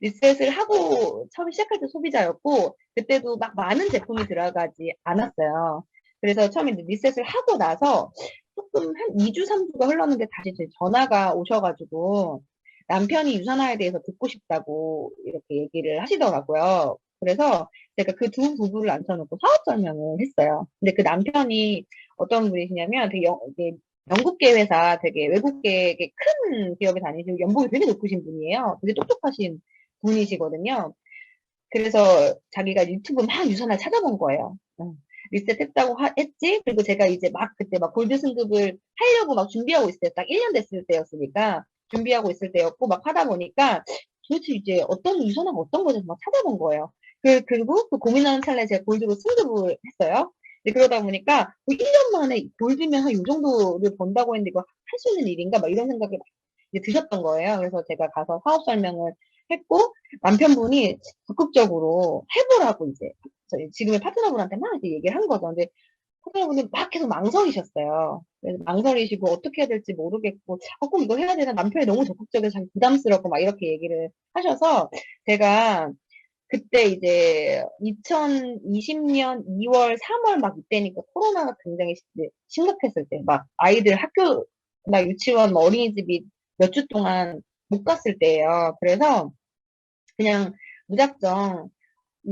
리셋을 하고 처음 시작할 때 소비자였고 그때도 막 많은 제품이 들어가지 않았어요. 그래서 처음에 리셋을 하고 나서 조금 한 2주, 3주가 흘렀는데 다시 제 전화가 오셔가지고 남편이 유산화에 대해서 듣고 싶다고 이렇게 얘기를 하시더라고요. 그래서 제가 그 두 부부를 앉혀놓고 사업 설명을 했어요. 근데 그 남편이 어떤 분이시냐면 되게 이게 영국계 회사 되게 외국계 큰 기업에 다니시고 연봉이 되게 높으신 분이에요. 되게 똑똑하신 분이시거든요. 그래서 자기가 유튜브 막 유선을 찾아본 거예요. 리셋했다고 했지? 그리고 제가 이제 막 그때 막 골드 승급을 하려고 막 준비하고 있을 때, 딱 1년 됐을 때였으니까, 준비하고 있을 때였고, 막 하다 보니까, 도대체 이제 어떤 유선화가 어떤 거지? 막 찾아본 거예요. 그리고 그 고민하는 찰나에 제가 골드로 승급을 했어요. 그러다 보니까, 1년 만에 골드면 한 요 정도를 번다고 했는데, 이거 할 수 있는 일인가? 막 이런 생각이 이제 드셨던 거예요. 그래서 제가 가서 사업 설명을 했고, 남편분이 적극적으로 해보라고 이제 저희 지금의 파트너분한테 막 이제 얘기를 한 거죠. 근데 파트너분이 막 계속 망설이셨어요. 그래서 망설이시고 어떻게 해야 될지 모르겠고, 꼭 이거 해야 되나? 남편이 너무 적극적이어서 자기 부담스럽고 막 이렇게 얘기를 하셔서 제가 그때 이제 2020년 2월, 3월 막 이때니까 코로나가 굉장히 심각했을 때, 막 아이들 학교, 막 유치원, 뭐 어린이집이 몇 주 동안 못 갔을 때예요. 그래서 그냥 무작정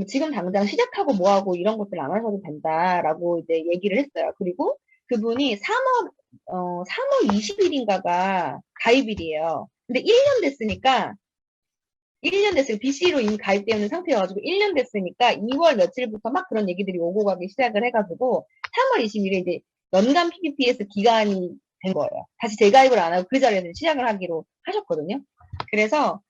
지금 당장 시작하고 뭐하고 이런 것들 안 하셔도 된다라고 이제 얘기를 했어요. 그리고 그분이 3월 20일인가가 가입일이에요. 근데 1년 됐으니까 1년 됐으니까 BC로 이미 가입되어 있는 상태여가지고 1년 됐으니까 2월 며칠부터 막 그런 얘기들이 오고 가기 시작을 해가지고 3월 20일에 이제 연간 PPPS 기간이 된 거예요. 다시 재가입을 안 하고 그 자리에서 시작을 하기로 하셨거든요. 그래서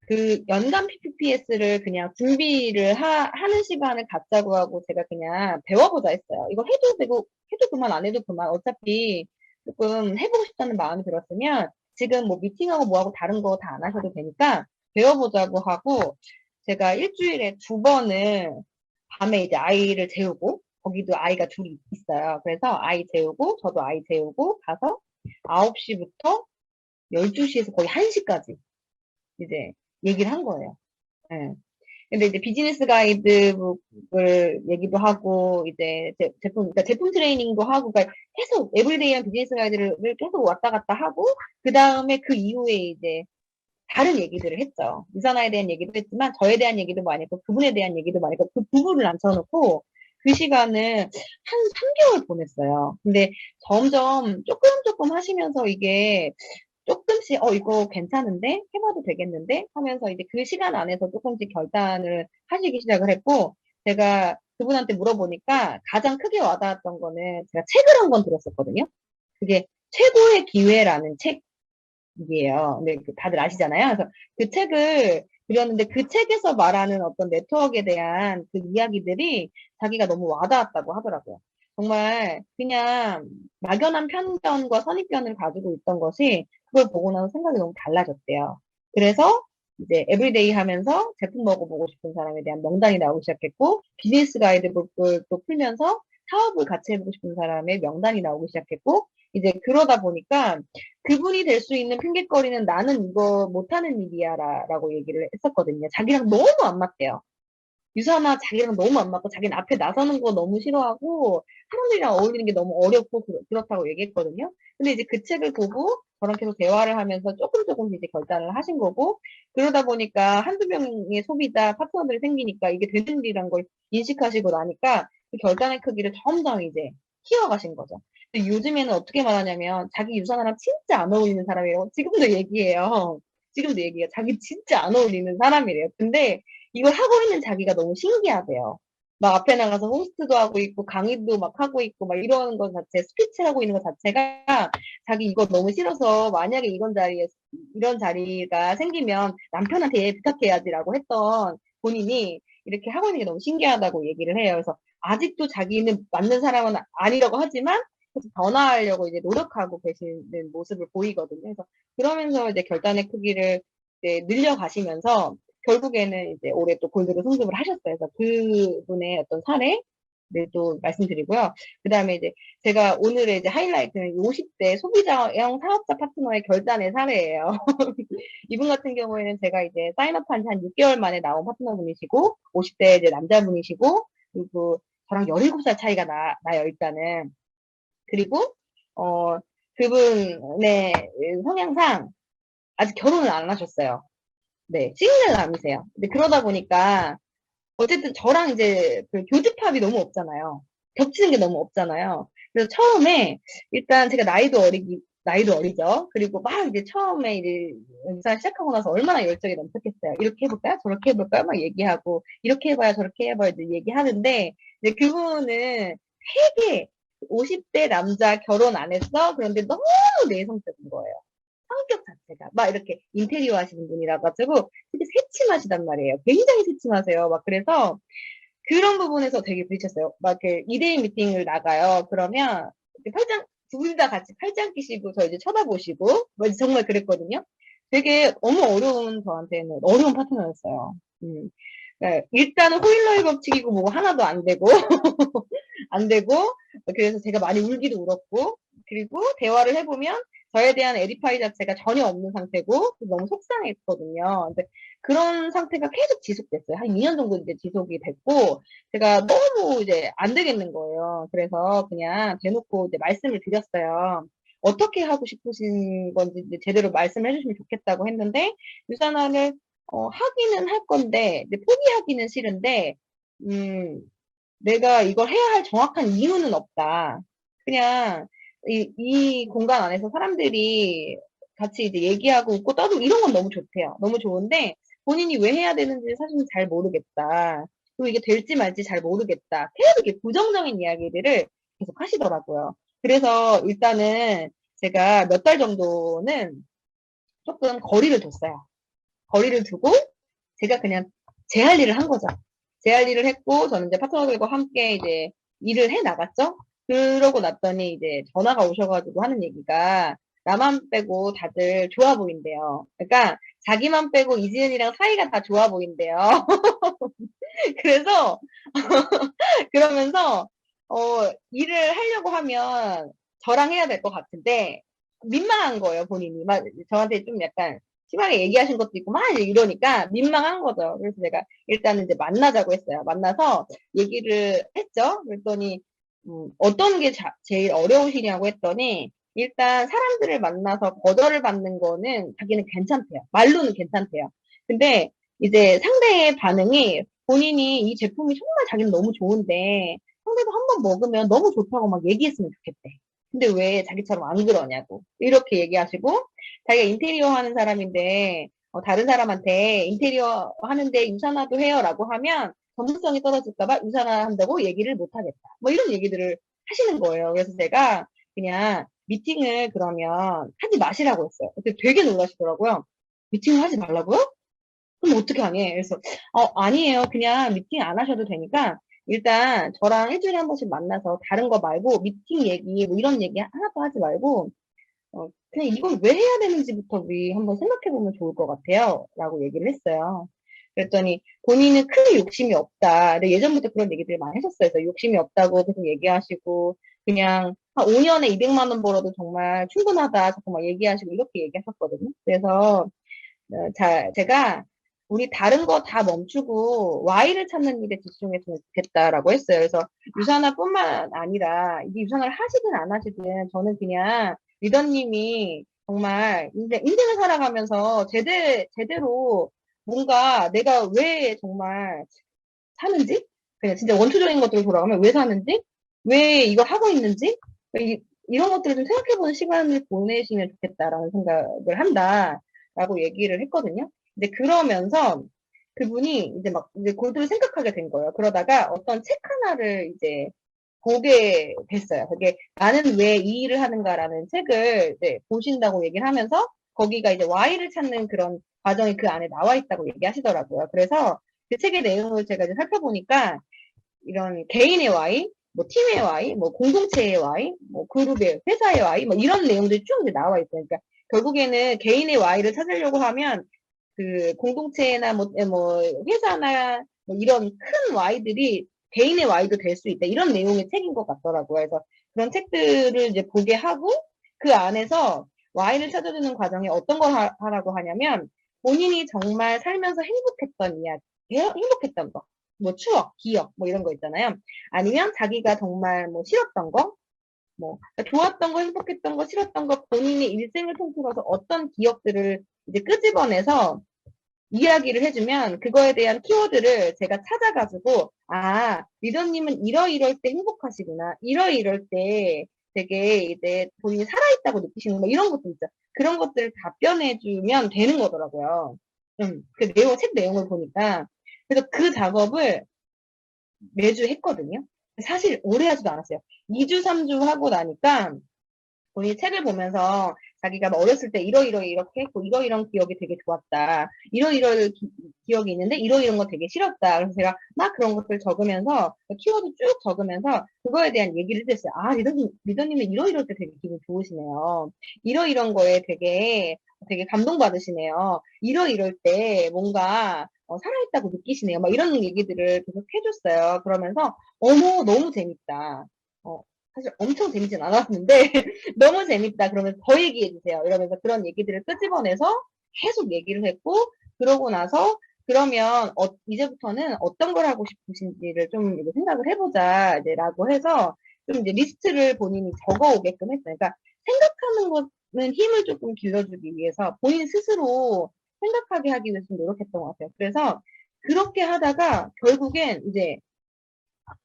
그 연간 PPPS를 그냥 준비를 하는 시간을 갖자고 하고 제가 그냥 배워보자 했어요. 이거 해도 되고, 해도 그만, 안 해도 그만. 어차피 조금 해보고 싶다는 마음이 들었으면 지금 뭐 미팅하고 뭐하고 다른 거 다 안 하셔도 되니까 배워보자고 하고 제가 일주일에 2번을 밤에 이제 아이를 재우고 거기도 아이가 둘이 있어요. 그래서 아이 재우고 저도 아이 재우고 가서 9시부터 12시에서 거의 1시까지 이제 얘기를 한 거예요. 예. 근데 이제 비즈니스 가이드북을 얘기도 하고, 이제 그러니까 제품 트레이닝도 하고, 그러니까 계속 에브리데이한 비즈니스 가이드를 계속 왔다 갔다 하고, 그 다음에 그 이후에 이제 다른 얘기들을 했죠. 유산화에 대한 얘기도 했지만, 저에 대한 얘기도 많이 했고, 그분에 대한 얘기도 많이 했고, 그 부부를 앉혀놓고, 그 시간을 한 3개월 보냈어요. 근데 점점 조금 하시면서 이게 조금씩 이거 괜찮은데 해봐도 되겠는데 하면서 이제 그 시간 안에서 조금씩 결단을 하시기 시작을 했고 제가 그분한테 물어보니까 가장 크게 와닿았던 거는 제가 책을 한 권 들었었거든요. 그게 최고의 기회라는 책이에요. 근데 다들 아시잖아요. 그래서 그 책을 드렸는데 그 책에서 말하는 어떤 네트워크에 대한 그 이야기들이 자기가 너무 와닿았다고 하더라고요. 정말 그냥 막연한 편견과 선입견을 가지고 있던 것이 그걸 보고 나서 생각이 너무 달라졌대요. 그래서 이제 에브리데이 하면서 제품 먹어보고 싶은 사람에 대한 명단이 나오기 시작했고 비즈니스 가이드북을 또 풀면서 사업을 같이 해보고 싶은 사람의 명단이 나오기 시작했고 이제 그러다 보니까 그분이 될 수 있는 핑계거리는 나는 이거 못하는 일이야라고 얘기를 했었거든요. 자기랑 너무 안 맞대요. 유사나 자기랑 너무 안 맞고 자기는 앞에 나서는 거 너무 싫어하고 사람들이랑 어울리는 게 너무 어렵고 그렇다고 얘기했거든요. 근데 이제 그 책을 보고 저랑 계속 대화를 하면서 조금 이제 결단을 하신 거고 그러다 보니까 한두 명의 소비자 파트너들이 생기니까 이게 되는 일이란 걸 인식하시고 나니까 그 결단의 크기를 점점 이제 키워가신 거죠. 근데 요즘에는 어떻게 말하냐면 자기 유산화랑 진짜 안 어울리는 사람이라고 지금도 얘기해요. 지금도 얘기해요. 자기 진짜 안 어울리는 사람이래요. 근데 이걸 하고 있는 자기가 너무 신기하대요. 막 앞에 나가서 호스트도 하고 있고 강의도 막 하고 있고 막 이러는 것 자체, 스피치를 하고 있는 것 자체가 자기 이거 너무 싫어서 만약에 이런 자리가 생기면 남편한테 부탁해야지라고 했던 본인이 이렇게 하고 있는 게 너무 신기하다고 얘기를 해요. 그래서 아직도 자기는 맞는 사람은 아니라고 하지만 계속 변화하려고 이제 노력하고 계시는 모습을 보이거든요. 그래서 그러면서 이제 결단의 크기를 이제 늘려가시면서 결국에는 이제 올해 또 골드로 승급을 하셨어요. 그래서 그분의 어떤 사례, 네, 또 말씀드리고요. 그 다음에 이제 제가 오늘의 이제 하이라이트는 50대 소비자형 사업자 파트너의 결단의 사례예요. 이분 같은 경우에는 제가 이제 사인업한 지 한 6개월 만에 나온 파트너분이시고, 50대 이제 남자분이시고, 그리고 저랑 17살 차이가 나요, 일단은. 그리고, 그분의 성향상 아직 결혼을 안 하셨어요. 네, 싱글남이세요. 근데 그러다 보니까, 어쨌든 저랑 이제 그 교집합이 너무 없잖아요. 겹치는 게 너무 없잖아요. 그래서 처음에 일단 제가 나이도 어리죠. 그리고 막 이제 처음에 이제 연사 시작하고 나서 얼마나 열정이 넘쳤겠어요. 이렇게 해볼까요? 저렇게 해볼까요? 막 얘기하고 이렇게 해봐야 저렇게 해봐야 이제 얘기하는데 이제 그분은 되게 50대 남자 결혼 안 했어? 그런데 너무 내성적인 거예요. 성격 자체가 막 이렇게 인테리어 하시는 분이라 가지고 되게 새침하시단 말이에요. 굉장히 새침하세요. 막 그래서 그런 부분에서 되게 부딪혔어요. 막 이렇게 2대1 미팅을 나가요. 그러면 둘 다 같이 팔짱 끼시고 저 이제 쳐다보시고 뭐 정말 그랬거든요. 되게 너무 어려운 저한테는 어려운 파트너였어요. 네, 일단은 호일러의 법칙이고 뭐고 하나도 안 되고 안 되고 그래서 제가 많이 울기도 울었고 그리고 대화를 해보면 저에 대한 에디파이 자체가 전혀 없는 상태고 너무 속상했거든요. 근데 그런 상태가 계속 지속됐어요. 한 2년 정도 이제 지속이 됐고 제가 너무 이제 안 되겠는 거예요. 그래서 그냥 대놓고 이제 말씀을 드렸어요. 어떻게 하고 싶으신 건지 이제 제대로 말씀을 해주시면 좋겠다고 했는데 유산화를 하기는 할 건데 포기하기는 싫은데 음, 내가 이걸 해야 할 정확한 이유는 없다. 그냥 이 공간 안에서 사람들이 같이 이제 얘기하고 웃고 떠들고 이런 건 너무 좋대요. 너무 좋은데 본인이 왜 해야 되는지 사실은 잘 모르겠다. 그리고 이게 될지 말지 잘 모르겠다. 계속 이렇게 부정적인 이야기들을 계속 하시더라고요. 그래서 일단은 제가 몇 달 정도는 조금 거리를 뒀어요. 거리를 두고 제가 그냥 제 할 일을 한 거죠. 제 할 일을 했고 저는 이제 파트너들과 함께 이제 일을 해 나갔죠. 그러고 났더니 이제 전화가 오셔가지고 하는 얘기가 나만 빼고 다들 좋아 보인대요. 그러니까 자기만 빼고 이지은이랑 사이가 다 좋아 보인대요. 그래서 그러면서 일을 하려고 하면 저랑 해야 될 것 같은데 민망한 거예요, 본인이. 막 저한테 좀 약간 심하게 얘기하신 것도 있고 막 이러니까 민망한 거죠. 그래서 제가 일단은 이제 만나자고 했어요. 만나서 얘기를 했죠. 그랬더니 어떤 게 제일 어려우시냐고 했더니 일단 사람들을 만나서 거절을 받는 거는 자기는 괜찮대요. 말로는 괜찮대요. 근데 이제 상대의 반응이 본인이 이 제품이 정말 자기는 너무 좋은데 상대도 한 번 먹으면 너무 좋다고 막 얘기했으면 좋겠대. 근데 왜 자기처럼 안 그러냐고 이렇게 얘기하시고 자기가 인테리어 하는 사람인데 다른 사람한테 인테리어 하는데 유산화도 해요라고 하면 전문성이 떨어질까봐 유산화 한다고 얘기를 못 하겠다. 뭐 이런 얘기들을 하시는 거예요. 그래서 제가 그냥 미팅을 그러면 하지 마시라고 했어요. 근데 되게 놀라시더라고요. 미팅을 하지 말라고요? 그럼 어떻게 하니? 그래서 아니에요. 그냥 미팅 안 하셔도 되니까 일단 저랑 일주일에 한 번씩 만나서 다른 거 말고 미팅 얘기 뭐 이런 얘기 하나도 하지 말고 그냥 이걸 왜 해야 되는지부터 우리 한번 생각해 보면 좋을 것 같아요. 라고 얘기를 했어요. 그랬더니 본인은 크게 욕심이 없다. 근데 예전부터 그런 얘기들 많이 하셨어요. 그래서 욕심이 없다고 계속 얘기하시고 그냥 한 5년에 200만 원 벌어도 정말 충분하다. 자꾸 막 얘기하시고 이렇게 얘기하셨거든요. 그래서 제가 우리 다른 거 다 멈추고 Y를 찾는 일에 집중했으면 좋겠다라고 했어요. 그래서 유산화뿐만 아니라 이게 유산화를 하시든 안 하시든 저는 그냥 리더님이 정말 인생을 살아가면서 제대로 뭔가 내가 왜 정말 사는지 그냥 진짜 원초적인 것들로 돌아가면 왜 사는지 왜 이걸 하고 있는지 이런 것들을 좀 생각해보는 시간을 보내시면 좋겠다라는 생각을 한다라고 얘기를 했거든요. 근데 그러면서 그분이 이제 막 이제 골드를 생각하게 된 거예요. 그러다가 어떤 책 하나를 이제 보게 됐어요. 그게 나는 왜 이 일을 하는가라는 책을 이제 보신다고 얘기를 하면서 거기가 이제 Y를 찾는 그런 과정이 그 안에 나와 있다고 얘기하시더라고요. 그래서 그 책의 내용을 제가 이제 살펴보니까 이런 개인의 Y, 뭐 팀의 Y, 뭐 공동체의 Y, 뭐 그룹의 회사의 Y, 뭐 이런 내용들이 쭉 이제 나와 있어요. 그러니까 결국에는 개인의 Y를 찾으려고 하면 그 공동체나 뭐 회사나 뭐 이런 큰 Y들이 개인의 Y도 될 수 있다. 이런 내용의 책인 것 같더라고요. 그래서 그런 책들을 이제 보게 하고 그 안에서 Y를 찾아주는 과정에 어떤 걸 하라고 하냐면 본인이 정말 살면서 행복했던 이야기, 행복했던 거, 뭐 추억, 기억, 뭐 이런 거 있잖아요. 아니면 자기가 정말 뭐 싫었던 거, 뭐 좋았던 거, 행복했던 거, 싫었던 거 본인의 일생을 통틀어서 어떤 기억들을 이제 끄집어내서 이야기를 해주면 그거에 대한 키워드를 제가 찾아가지고 아 리더님은 이러이럴 때 행복하시구나 이러이럴 때 되게 이제 본인이 살아있다고 느끼시는 거 이런 것도 있죠. 그런 것들을 답변해주면 되는 거더라고요. 그 내용 책 내용을 보니까 그래서 그 작업을 매주 했거든요. 사실 오래 하지도 않았어요. 2주, 3주 하고 나니까 본인이 책을 보면서 자기가 뭐 어렸을 때 이러이렇게 했고 이러이런 기억이 되게 좋았다. 이러이런 기억이 있는데 이러이런 거 되게 싫었다. 그래서 제가 막 그런 것들 적으면서 키워드 쭉 적으면서 그거에 대한 얘기를 했어요. 아 리더님은 이러이럴 때 되게 기분 좋으시네요. 이러이런 거에 되게 감동받으시네요. 이러이럴 때 뭔가 살아있다고 느끼시네요. 막 이런 얘기들을 계속 해줬어요. 그러면서 어머 너무 재밌다. 사실 엄청 재밌진 않았는데 너무 재밌다. 그러면 더 얘기해 주세요. 이러면서 그런 얘기들을 끄집어내서 계속 얘기를 했고 그러고 나서 그러면 이제부터는 어떤 걸 하고 싶으신지를 좀 이제 생각을 해보자 이제라고 해서 좀 이제 리스트를 본인이 적어오게끔 했어요. 그러니까 생각하는 거는 힘을 조금 길러주기 위해서 본인 스스로 생각하게 하기 위해서 노력했던 것 같아요. 그래서 그렇게 하다가 결국엔 이제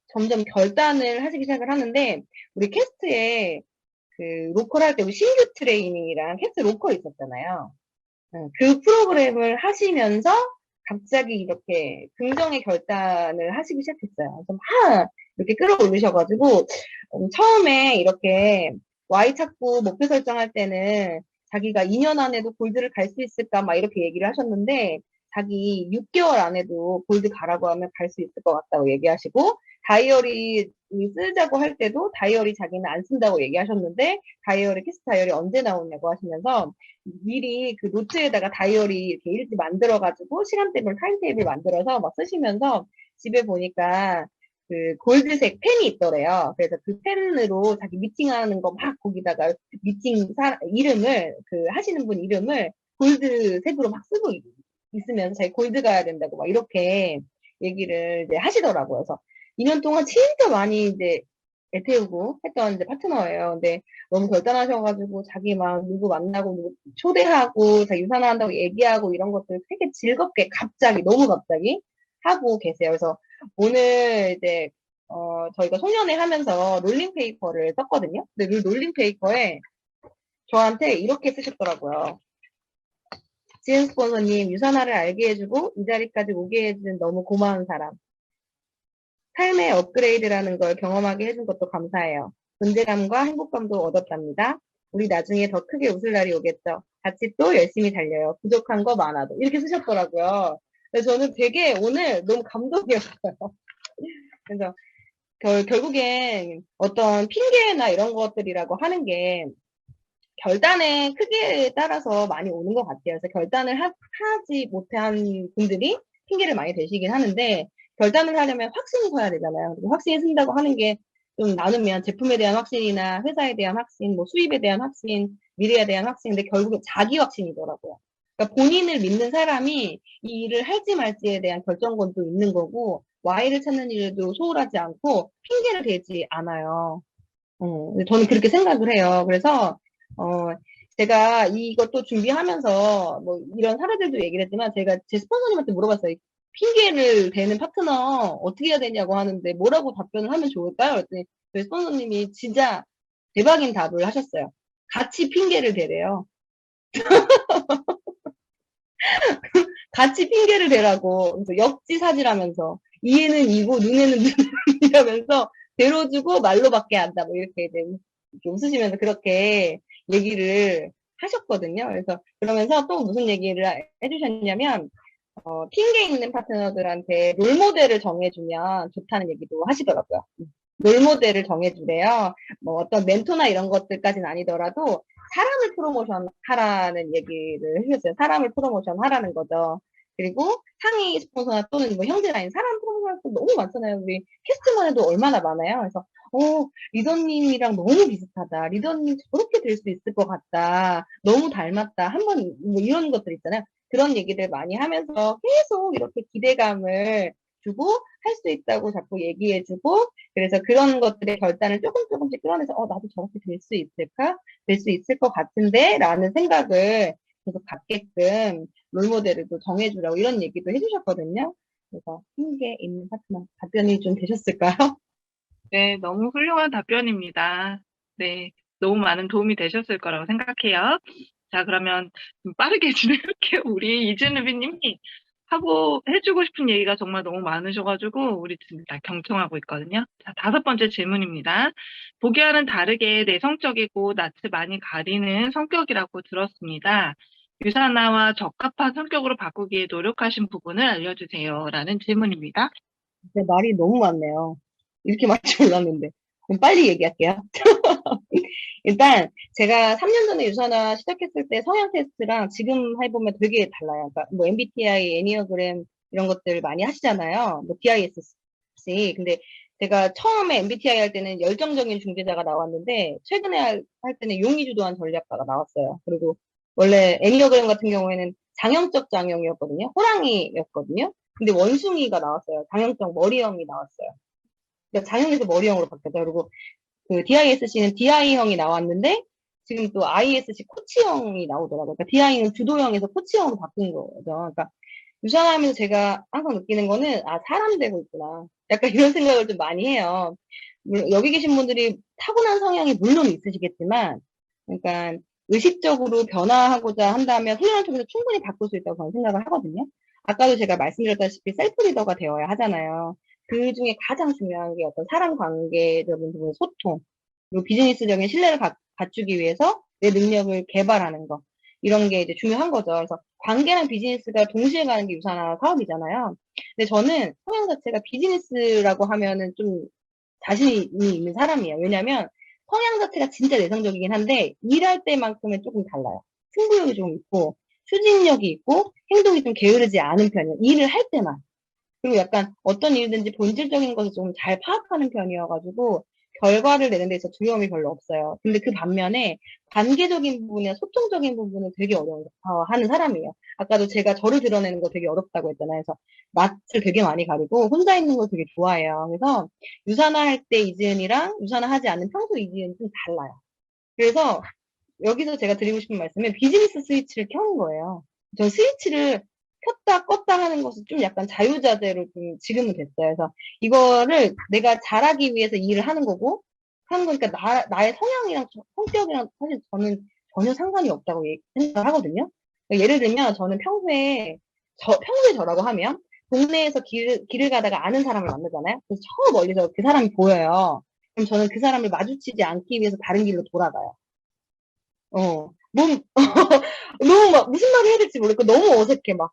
점점 결단을 하시기 시작을 하는데 우리 캐스트에 그 로컬 할 때 우리 신규 트레이닝이랑 캐스트 로컬 있었잖아요. 그 프로그램을 하시면서 갑자기 이렇게 긍정의 결단을 하시기 시작했어요. 그래서 막 이렇게 끌어올리셔가지고 처음에 이렇게 Y 찾고 목표 설정할 때는 자기가 2년 안에도 골드를 갈 수 있을까 막 이렇게 얘기를 하셨는데 자기 6개월 안에도 골드 가라고 하면 갈 수 있을 것 같다고 얘기하시고 다이어리 쓰자고 할 때도 다이어리 자기는 안 쓴다고 얘기하셨는데 다이어리 캐스트 다이어리 언제 나오냐고 하시면서 미리 그 노트에다가 다이어리 이렇게 일지 만들어가지고 시간대별 타임테이블 만들어서 막 쓰시면서 집에 보니까 그 골드색 펜이 있더래요. 그래서 그 펜으로 자기 미팅하는 거 막 거기다가 미팅 이름을 그 하시는 분 이름을 골드색으로 막 쓰고 있으면서 자기 골드 가야 된다고 막 이렇게 얘기를 이제 하시더라고요. 그래서 2년 동안 진짜 많이 이제 애태우고 했던 이제 파트너예요. 근데 너무 결단하셔가지고 자기 막 누구 만나고 누구 초대하고 자기 유산한다고 얘기하고 이런 것들 되게 즐겁게 갑자기 너무 갑자기 하고 계세요. 그래서 오늘 이제 저희가 송년회 하면서 롤링 페이퍼를 썼거든요. 근데 그 롤링 페이퍼에 저한테 이렇게 쓰셨더라고요. 지은 스폰서님 유산화를 알게 해주고 이 자리까지 오게 해준 너무 고마운 사람. 삶의 업그레이드라는 걸 경험하게 해준 것도 감사해요. 존재감과 행복감도 얻었답니다. 우리 나중에 더 크게 웃을 날이 오겠죠. 같이 또 열심히 달려요. 부족한 거 많아도. 이렇게 쓰셨더라고요. 그래서 저는 되게 오늘 너무 감동이었어요. 그래서 결국엔 어떤 핑계나 이런 것들이라고 하는 게 결단의 크기에 따라서 많이 오는 것 같아요. 그래서 결단을 하지 못한 분들이 핑계를 많이 대시긴 하는데 결단을 하려면 확신이 서야 되잖아요. 확신이 쓴다고 하는 게 좀 나누면 제품에 대한 확신이나 회사에 대한 확신, 뭐 수입에 대한 확신, 미래에 대한 확신인데 결국엔 자기 확신이더라고요. 그러니까 본인을 믿는 사람이 이 일을 할지 말지에 대한 결정권도 있는 거고 Y를 찾는 일도 소홀하지 않고 핑계를 대지 않아요. 저는 그렇게 생각을 해요. 그래서 제가 이것도 준비하면서 뭐 이런 사례들도 얘기를 했지만 제가 제 스폰서님한테 물어봤어요. 핑계를 대는 파트너 어떻게 해야 되냐고 하는데 뭐라고 답변을 하면 좋을까요? 그랬더니 저희 스폰서님이 진짜 대박인 답을 하셨어요. 같이 핑계를 대래요. 같이 핑계를 대라고. 그래서 역지사지라면서 이에는 이고 눈에는 눈이라면서 대로주고 말로밖에 안다. 뭐 이렇게 이제 웃으시면서 그렇게 얘기를 하셨거든요. 그래서 그러면서 또 무슨 얘기를 해주셨냐면 핑계 있는 파트너들한테 롤모델을 정해주면 좋다는 얘기도 하시더라고요. 롤모델을 정해주래요. 뭐 어떤 멘토나 이런 것들까지는 아니더라도 사람을 프로모션 하라는 얘기를 해주셨어요. 사람을 프로모션 하라는 거죠. 그리고 상위 스폰서나 또는 뭐 형제라인 사람 프로모션 궁금할 거 너무 많잖아요. 우리 캐스트만 해도 얼마나 많아요. 그래서, 리더님이랑 너무 비슷하다. 리더님 저렇게 될 수 있을 것 같다. 너무 닮았다. 한번, 뭐 이런 것들 있잖아요. 그런 얘기들 많이 하면서 계속 이렇게 기대감을 주고 할 수 있다고 자꾸 얘기해주고 그래서 그런 것들의 결단을 조금씩 끌어내서 나도 저렇게 될 수 있을까? 될 수 있을 것 같은데? 라는 생각을 계속 갖게끔 롤모델을 또 정해주라고 이런 얘기도 해주셨거든요. 그래서 힘계 있는 파트너 답변이 좀 되셨을까요? 네, 너무 훌륭한 답변입니다. 네, 너무 많은 도움이 되셨을 거라고 생각해요. 자, 그러면 좀 빠르게 진행할게요. 우리 이진우비님이 하고 해주고 싶은 얘기가 정말 너무 많으셔가지고 우리 지금 다 경청하고 있거든요. 자, 5번째 질문입니다. 보기와는 다르게 내성적이고 낯을 많이 가리는 성격이라고 들었습니다. 유사나와 적합한 성격으로 바꾸기에 노력하신 부분을 알려주세요. 라는 질문입니다. 말이 너무 많네요. 이렇게 많을 줄 몰랐는데. 그럼 빨리 얘기할게요. 일단 제가 3년 전에 유산화 시작했을 때 성향 테스트랑 지금 해보면 되게 달라요. 그러니까 뭐 MBTI, 애니어그램 이런 것들 많이 하시잖아요. 뭐 DISC. 근데 제가 처음에 MBTI 할 때는 열정적인 중재자가 나왔는데 최근에 할 때는 용의주도한 전략가가 나왔어요. 그리고 원래 애니어그램 같은 경우에는 장형적 장형이었거든요. 호랑이였거든요. 근데 원숭이가 나왔어요. 장형적 머리형이 나왔어요. 그러니까 장형에서 머리형으로 바뀌었어요. 그리고 그 DISC는 DI형이 나왔는데 지금 또 ISC 코치형이 나오더라고요. 그러니까 DI는 주도형에서 코치형으로 바뀐 거죠. 그러니까 유산하면서 제가 항상 느끼는 거는 사람 되고 있구나. 약간 이런 생각을 좀 많이 해요. 물론 여기 계신 분들이 타고난 성향이 물론 있으시겠지만 그러니까 의식적으로 변화하고자 한다면 훈련을 통해서 충분히 바꿀 수 있다고 저는 생각을 하거든요. 아까도 제가 말씀드렸다시피 셀프 리더가 되어야 하잖아요. 그 중에 가장 중요한 게 어떤 사람 관계적인 부분, 소통, 그리고 비즈니스적인 신뢰를 갖추기 위해서 내 능력을 개발하는 거. 이런 게 이제 중요한 거죠. 그래서 관계랑 비즈니스가 동시에 가는 게 유산화 사업이잖아요. 근데 저는 성향 자체가 비즈니스라고 하면은 좀 자신이 있는 사람이에요. 왜냐면 성향 자체가 진짜 내성적이긴 한데 일할 때만큼은 조금 달라요. 승부욕이 좀 있고 추진력이 있고 행동이 좀 게으르지 않은 편이에요. 일을 할 때만. 그리고 약간 어떤 일이든지 본질적인 것을 좀 잘 파악하는 편이어가지고 결과를 내는 데 있어서 두려움이 별로 없어요. 근데 그 반면에 관계적인 부분이나 소통적인 부분은 되게 어려워하는 사람이에요. 아까도 제가 저를 드러내는 거 되게 어렵다고 했잖아요. 그래서 낯을 되게 많이 가리고 혼자 있는 걸 되게 좋아해요. 그래서 유산화 할 때 이지은이랑 유산화 하지 않는 평소 이지은이 좀 달라요. 그래서 여기서 제가 드리고 싶은 말씀은 비즈니스 스위치를 켜는 거예요. 전 스위치를 켰다 껐다 하는 것이 좀 약간 자유자재로 좀 지금은 됐어요. 그래서 이거를 내가 잘하기 위해서 일을 하는 거고, 하는 거니까 나의 성향이랑 성격이랑 사실 저는 전혀 상관이 없다고 생각을 하거든요. 그러니까 예를 들면 저는 평소에 저라고 하면 동네에서 길을 가다가 아는 사람을 만나잖아요. 그래서 저 멀리서 그 사람이 보여요. 그럼 저는 그 사람을 마주치지 않기 위해서 다른 길로 돌아가요. 너무 막 무슨 말을 해야 될지 모르겠고 너무 어색해 막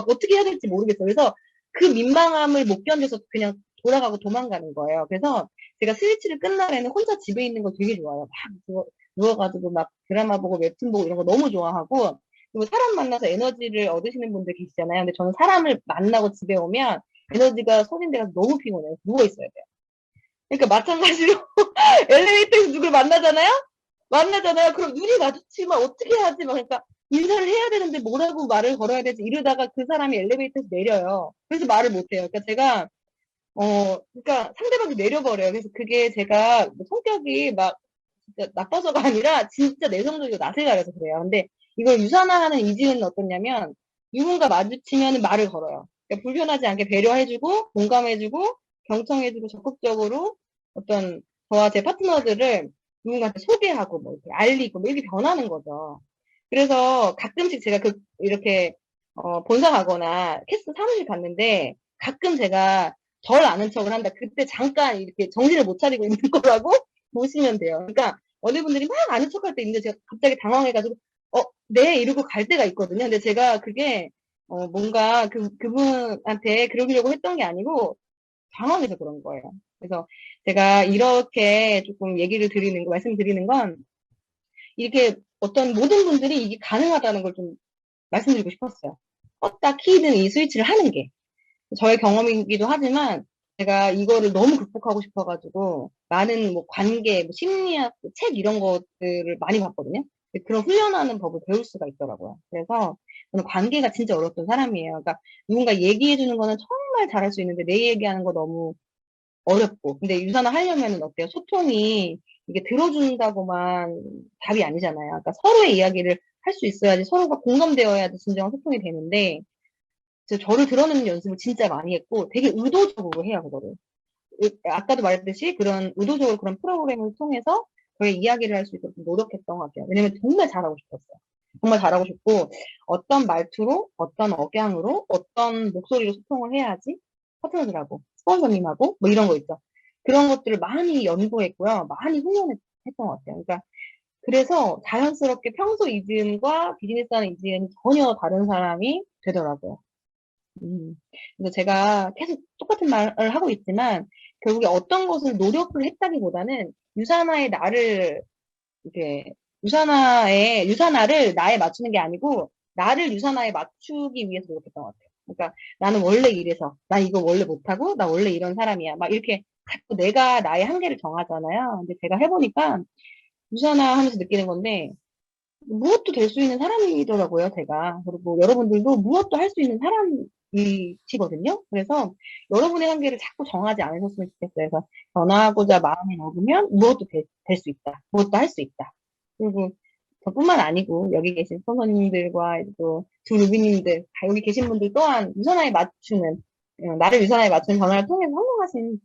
어떻게 해야 될지 모르겠어. 그래서 그 민망함을 못 견뎌서 그냥 돌아가고 도망가는 거예요. 그래서 제가 스위치를 끝 날에는 혼자 집에 있는 거 되게 좋아해요. 막 누워가지고 막 드라마 보고 웹툰 보고 이런 거 너무 좋아하고 그리고 사람 만나서 에너지를 얻으시는 분들 계시잖아요. 근데 저는 사람을 만나고 집에 오면 에너지가 소진돼서 너무 피곤해요. 누워 있어야 돼요. 그러니까 마찬가지로 엘리베이터에서 누굴 만나잖아요. 그럼 눈이 마주치면 어떻게 하지? 막 그러니까 인사를 해야 되는데 뭐라고 말을 걸어야 되지? 이러다가 그 사람이 엘리베이터에서 내려요. 그래서 말을 못 해요. 그러니까 제가 그러니까 상대방이 내려버려요. 그래서 그게 제가 뭐 성격이 막 진짜 나빠서가 아니라 진짜 내성적이고 낯을 가려서 그래요. 근데 이걸 유산화하는 이지은 어떻냐면 누군가 마주치면 말을 걸어요. 그러니까 불편하지 않게 배려해주고 공감해주고 경청해주고 적극적으로 어떤 저와 제 파트너들을 누군가한테 소개하고 뭐 이렇게 알리고 뭐 이렇게 변하는 거죠. 그래서 가끔씩 제가 이렇게 본사 가거나 캐스트 사무실 갔는데 가끔 제가 절 아는 척을 한다. 그때 잠깐 이렇게 정신을 못 차리고 있는 거라고 보시면 돼요. 그러니까 어느 분들이 막 아는 척할 때 있는데 제가 갑자기 당황해가지고 네 이러고 갈 때가 있거든요. 근데 제가 그게 뭔가 그분한테 그러려고 했던 게 아니고 당황해서 그런 거예요. 그래서 제가 이렇게 조금 말씀드리는 건 이렇게 어떤 모든 분들이 이게 가능하다는 걸 좀 말씀드리고 싶었어요. 껐다 키든 이 스위치를 하는 게. 저의 경험이기도 하지만 제가 이거를 너무 극복하고 싶어가지고 많은 뭐 관계, 뭐 심리학 책 이런 것들을 많이 봤거든요. 근데 그런 훈련하는 법을 배울 수가 있더라고요. 그래서 저는 관계가 진짜 어려웠던 사람이에요. 그러니까 누군가 얘기해 주는 거는 정말 잘할 수 있는데 내 얘기하는 거 너무 어렵고. 근데 유산을 하려면은 어때요? 소통이 이게 들어준다고만 답이 아니잖아요. 그러니까 서로의 이야기를 할 수 있어야지 서로가 공감되어야지 진정한 소통이 되는데 저를 드러내는 연습을 진짜 많이 했고 되게 의도적으로 해요, 그거를. 아까도 말했듯이 그런 의도적으로 그런 프로그램을 통해서 저의 이야기를 할 수 있도록 노력했던 것 같아요. 왜냐면 정말 잘하고 싶었어요. 정말 잘하고 싶고 어떤 말투로, 어떤 억양으로, 어떤 목소리로 소통을 해야지 파트너들하고, 스폰서님하고 뭐 이런 거 있죠. 그런 것들을 많이 연구했고요. 많이 훈련했던 것 같아요. 그러니까 그래서 자연스럽게 평소 이지은과 비즈니스 하는 이지은이 전혀 다른 사람이 되더라고요. 그래서 제가 계속 똑같은 말을 하고 있지만 결국에 어떤 것을 노력을 했다기보다는 유산화의 나를 이렇게 유산화를 나에 맞추는 게 아니고 나를 유산화에 맞추기 위해서 노력했던 것 같아요. 그러니까 나는 원래 이래서 나 이거 원래 못하고 나 원래 이런 사람이야. 막 이렇게 자꾸 내가 나의 한계를 정하잖아요. 근데 제가 해보니까 유산화하면서 느끼는 건데 무엇도 될 수 있는 사람이더라고요, 제가. 그리고 여러분들도 무엇도 할 수 있는 사람이시거든요. 그래서 여러분의 한계를 자꾸 정하지 않으셨으면 좋겠어요. 그래서 변화하고자 마음이 먹으면 무엇도 될 수 있다. 무엇도 할 수 있다. 그리고 저뿐만 아니고 여기 계신 선생님들과 또 두 루비님들, 다 여기 계신 분들 또한 유선화에 맞추는, 나를 유선화에 맞추는 변화를 통해서 성공하신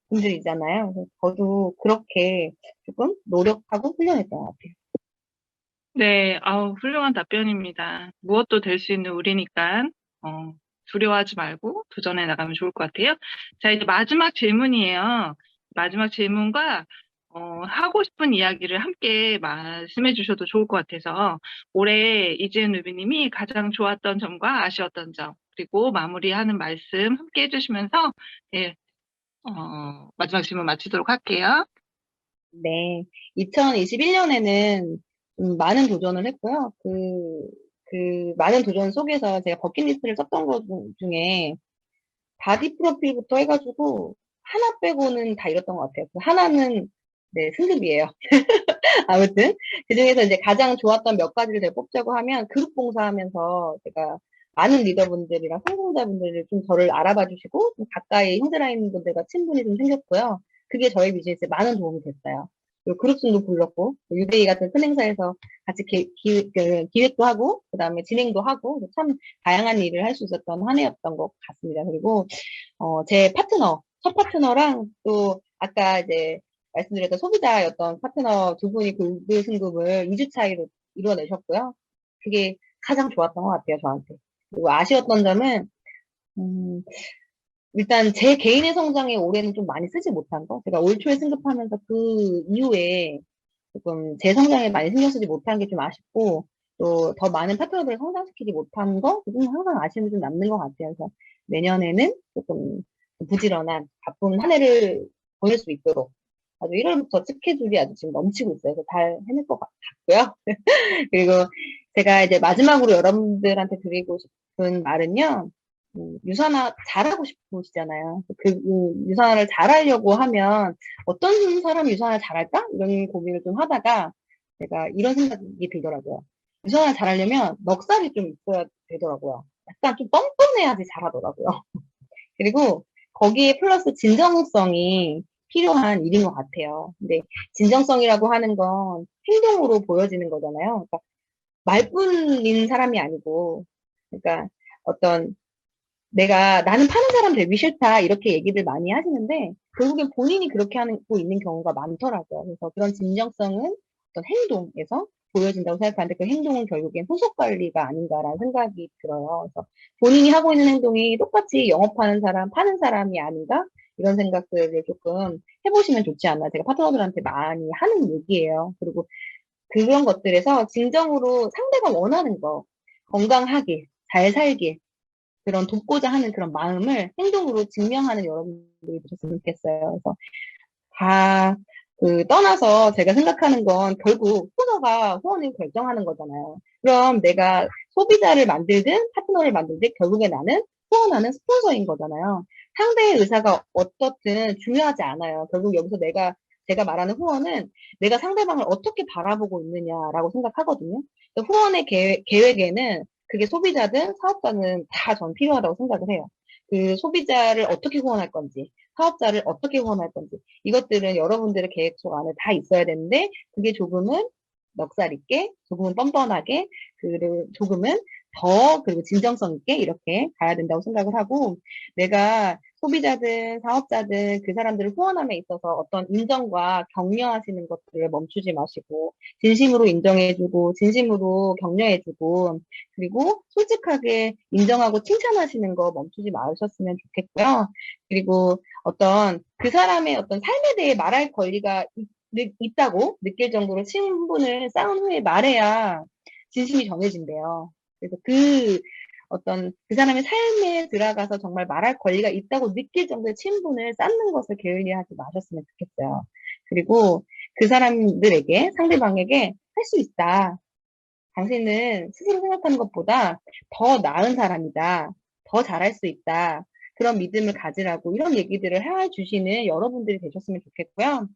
분들이잖아요. 그래서 저도 그렇게 조금 노력하고 훈련했던 것 같아요. 네, 아우, 훌륭한 답변입니다. 무엇도 될 수 있는 우리니까, 두려워하지 말고 도전해 나가면 좋을 것 같아요. 자, 이제 마지막 질문이에요. 마지막 질문과, 하고 싶은 이야기를 함께 말씀해 주셔도 좋을 것 같아서, 올해 이지은 루비님이 가장 좋았던 점과 아쉬웠던 점, 그리고 마무리하는 말씀 함께 해주시면서, 예, 마지막 질문 마치도록 할게요. 네. 2021년에는 많은 도전을 했고요. 많은 도전 속에서 제가 버킷리스트를 썼던 것 중에 바디 프로필부터 해가지고 하나 빼고는 다 이뤘던 것 같아요. 그 하나는 네, 승급이에요. 아무튼 그중에서 이제 가장 좋았던 몇 가지를 제가 뽑자고 하면 그룹 봉사하면서 제가 많은 리더분들이랑 성공자분들을 좀 저를 알아봐 주시고 좀 가까이 힘들어 있는 분들과 친분이 좀 생겼고요. 그게 저희 비즈니스에 많은 도움이 됐어요. 그리고 그룹송도 불렀고 유데이 같은 큰 행사에서 같이 기획도 하고 그다음에 진행도 하고 참 다양한 일을 할 수 있었던 한 해였던 것 같습니다. 그리고 제 첫 파트너랑 또 아까 이제 말씀드렸던 소비자였던 파트너 두 분이 골드 승급을 2주 차이로 이루어내셨고요. 그게 가장 좋았던 것 같아요, 저한테. 그리고 아쉬웠던 점은, 음, 일단 제 개인의 성장에 올해는 좀 많이 쓰지 못한 거. 제가 올 초에 승급하면서 그 이후에 조금 제 성장에 많이 신경 쓰지 못한 게 좀 아쉽고, 또 더 많은 파트너들을 성장시키지 못한 거, 그건 항상 아쉬움이 좀 남는 것 같아요. 그래서 내년에는 조금 부지런한, 바쁜 한 해를 보낼 수 있도록 아주 1월부터 스케줄이 아주 지금 넘치고 있어요. 그래서 잘 해낼 것 같고요. 그리고 제가 이제 마지막으로 여러분들한테 드리고 싶은 말은요. 유산화 잘하고 싶으시잖아요. 유산화를 잘하려고 하면 어떤 사람이 유산화를 잘할까? 이런 고민을 좀 하다가 제가 이런 생각이 들더라고요. 유산화를 잘하려면 넉살이 좀 있어야 되더라고요. 약간 좀 뻔뻔해야지 잘하더라고요. 그리고 거기에 플러스 진정성이 필요한 일인 것 같아요. 근데 진정성이라고 하는 건 행동으로 보여지는 거잖아요. 그러니까 말뿐인 사람이 아니고, 그러니까 어떤 나는 파는 사람 되기 싫다 이렇게 얘기를 많이 하시는데 결국엔 본인이 그렇게 하고 있는 경우가 많더라고요. 그래서 그런 진정성은 어떤 행동에서 보여진다고 생각하는데 그 행동은 결국엔 후속 관리가 아닌가라는 생각이 들어요. 그래서 본인이 하고 있는 행동이 똑같이 영업하는 사람, 파는 사람이 아닌가? 이런 생각들을 조금 해보시면 좋지 않나. 제가 파트너들한테 많이 하는 얘기예요. 그리고 그런 것들에서 진정으로 상대가 원하는 거, 건강하게, 잘 살게, 그런 돕고자 하는 그런 마음을 행동으로 증명하는 여러분들이 되셨으면 좋겠어요. 그래서 다, 떠나서 제가 생각하는 건 결국 후원가 후원을 결정하는 거잖아요. 그럼 내가 소비자를 만들든 파트너를 만들든 결국에 나는 후원하는 스폰서인 거잖아요. 상대의 의사가 어떻든 중요하지 않아요. 결국 여기서 제가 말하는 후원은 내가 상대방을 어떻게 바라보고 있느냐라고 생각하거든요. 그래서 후원의 계획에는 그게 소비자든 사업자는 다 전 필요하다고 생각을 해요. 그 소비자를 어떻게 후원할 건지, 사업자를 어떻게 후원할 건지, 이것들은 여러분들의 계획 속 안에 다 있어야 되는데, 그게 조금은 넉살 있게, 조금은 뻔뻔하게, 그리고 조금은 그리고 진정성 있게 이렇게 가야 된다고 생각을 하고, 내가 소비자든 사업자든 그 사람들을 후원함에 있어서 어떤 인정과 격려하시는 것들을 멈추지 마시고, 진심으로 인정해주고, 진심으로 격려해주고, 그리고 솔직하게 인정하고 칭찬하시는 거 멈추지 마셨으면 좋겠고요. 그리고 어떤 그 사람의 어떤 삶에 대해 말할 권리가 있다고 느낄 정도로 친분을 쌓은 후에 말해야 진심이 전해진대요. 그래서 어떤 그 사람의 삶에 들어가서 정말 말할 권리가 있다고 느낄 정도의 친분을 쌓는 것을 게을리하지 마셨으면 좋겠어요. 그리고 그 사람들에게, 상대방에게 할 수 있다. 당신은 스스로 생각하는 것보다 더 나은 사람이다. 더 잘할 수 있다. 그런 믿음을 가지라고 이런 얘기들을 해주시는 여러분들이 되셨으면 좋겠고요.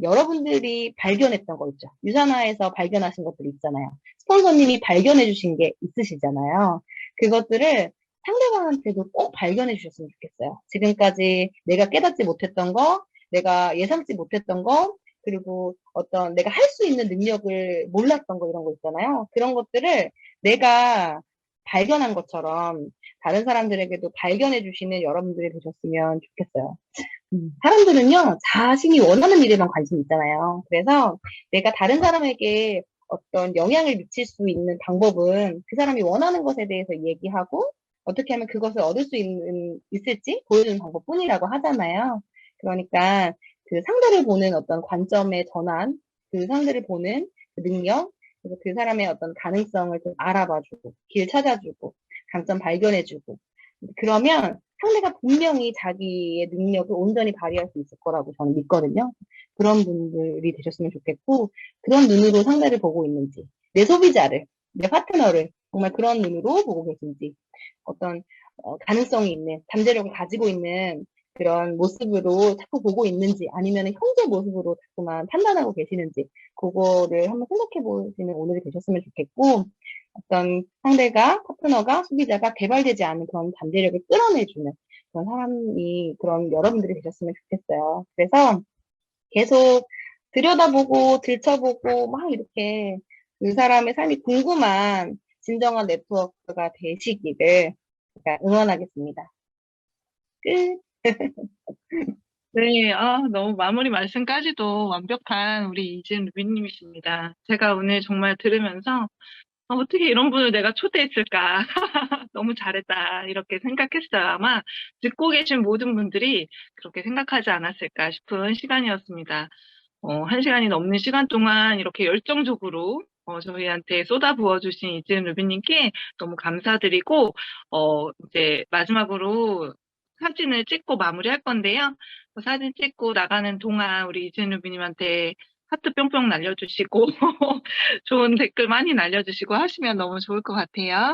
여러분들이 발견했던 거 있죠. 유산화에서 발견하신 것들 있잖아요. 스폰서님이 발견해 주신 게 있으시잖아요. 그것들을 상대방한테도 꼭 발견해 주셨으면 좋겠어요. 지금까지 내가 깨닫지 못했던 거, 내가 예상치 못했던 거, 그리고 어떤 내가 할 수 있는 능력을 몰랐던 거 이런 거 있잖아요. 그런 것들을 내가 발견한 것처럼 다른 사람들에게도 발견해 주시는 여러분들이 되셨으면 좋겠어요. 사람들은요, 자신이 원하는 일에만 관심이 있잖아요. 그래서 내가 다른 사람에게 어떤 영향을 미칠 수 있는 방법은 그 사람이 원하는 것에 대해서 얘기하고 어떻게 하면 그것을 얻을 수 있을지 보여주는 방법뿐이라고 하잖아요. 그러니까 그 상대를 보는 어떤 관점의 전환, 그 상대를 보는 그 능력, 그리고 그 사람의 어떤 가능성을 좀 알아봐주고, 길 찾아주고, 강점 발견해주고, 그러면 상대가 분명히 자기의 능력을 온전히 발휘할 수 있을 거라고 저는 믿거든요. 그런 분들이 되셨으면 좋겠고, 그런 눈으로 상대를 보고 있는지, 내 소비자를, 내 파트너를 정말 그런 눈으로 보고 계신지, 어떤 가능성이 있는, 잠재력을 가지고 있는 그런 모습으로 자꾸 보고 있는지, 아니면 현재 모습으로 자꾸만 판단하고 계시는지, 그거를 한번 생각해 보시는 오늘이 되셨으면 좋겠고, 어떤 상대가, 파트너가, 소비자가 개발되지 않은 그런 잠재력을 끌어내주는 그런 사람이, 그런 여러분들이 되셨으면 좋겠어요. 그래서 계속 들여다보고, 들춰보고, 막 이렇게 그 사람의 삶이 궁금한 진정한 네트워크가 되시기를 제가 응원하겠습니다. 끝. 네, 너무 마무리 말씀까지도 완벽한 우리 이진 루비님이십니다. 제가 오늘 정말 들으면서 어떻게 이런 분을 내가 초대했을까? 너무 잘했다. 이렇게 생각했어요. 아마 듣고 계신 모든 분들이 그렇게 생각하지 않았을까 싶은 시간이었습니다. 1시간이 넘는 시간 동안 이렇게 열정적으로 저희한테 쏟아부어 주신 이지은 루비님께 너무 감사드리고, 이제 마지막으로 사진을 찍고 마무리할 건데요. 사진 찍고 나가는 동안 우리 이지은 루비님한테 하트 뿅뿅 날려주시고, 좋은 댓글 많이 날려주시고 하시면 너무 좋을 것 같아요.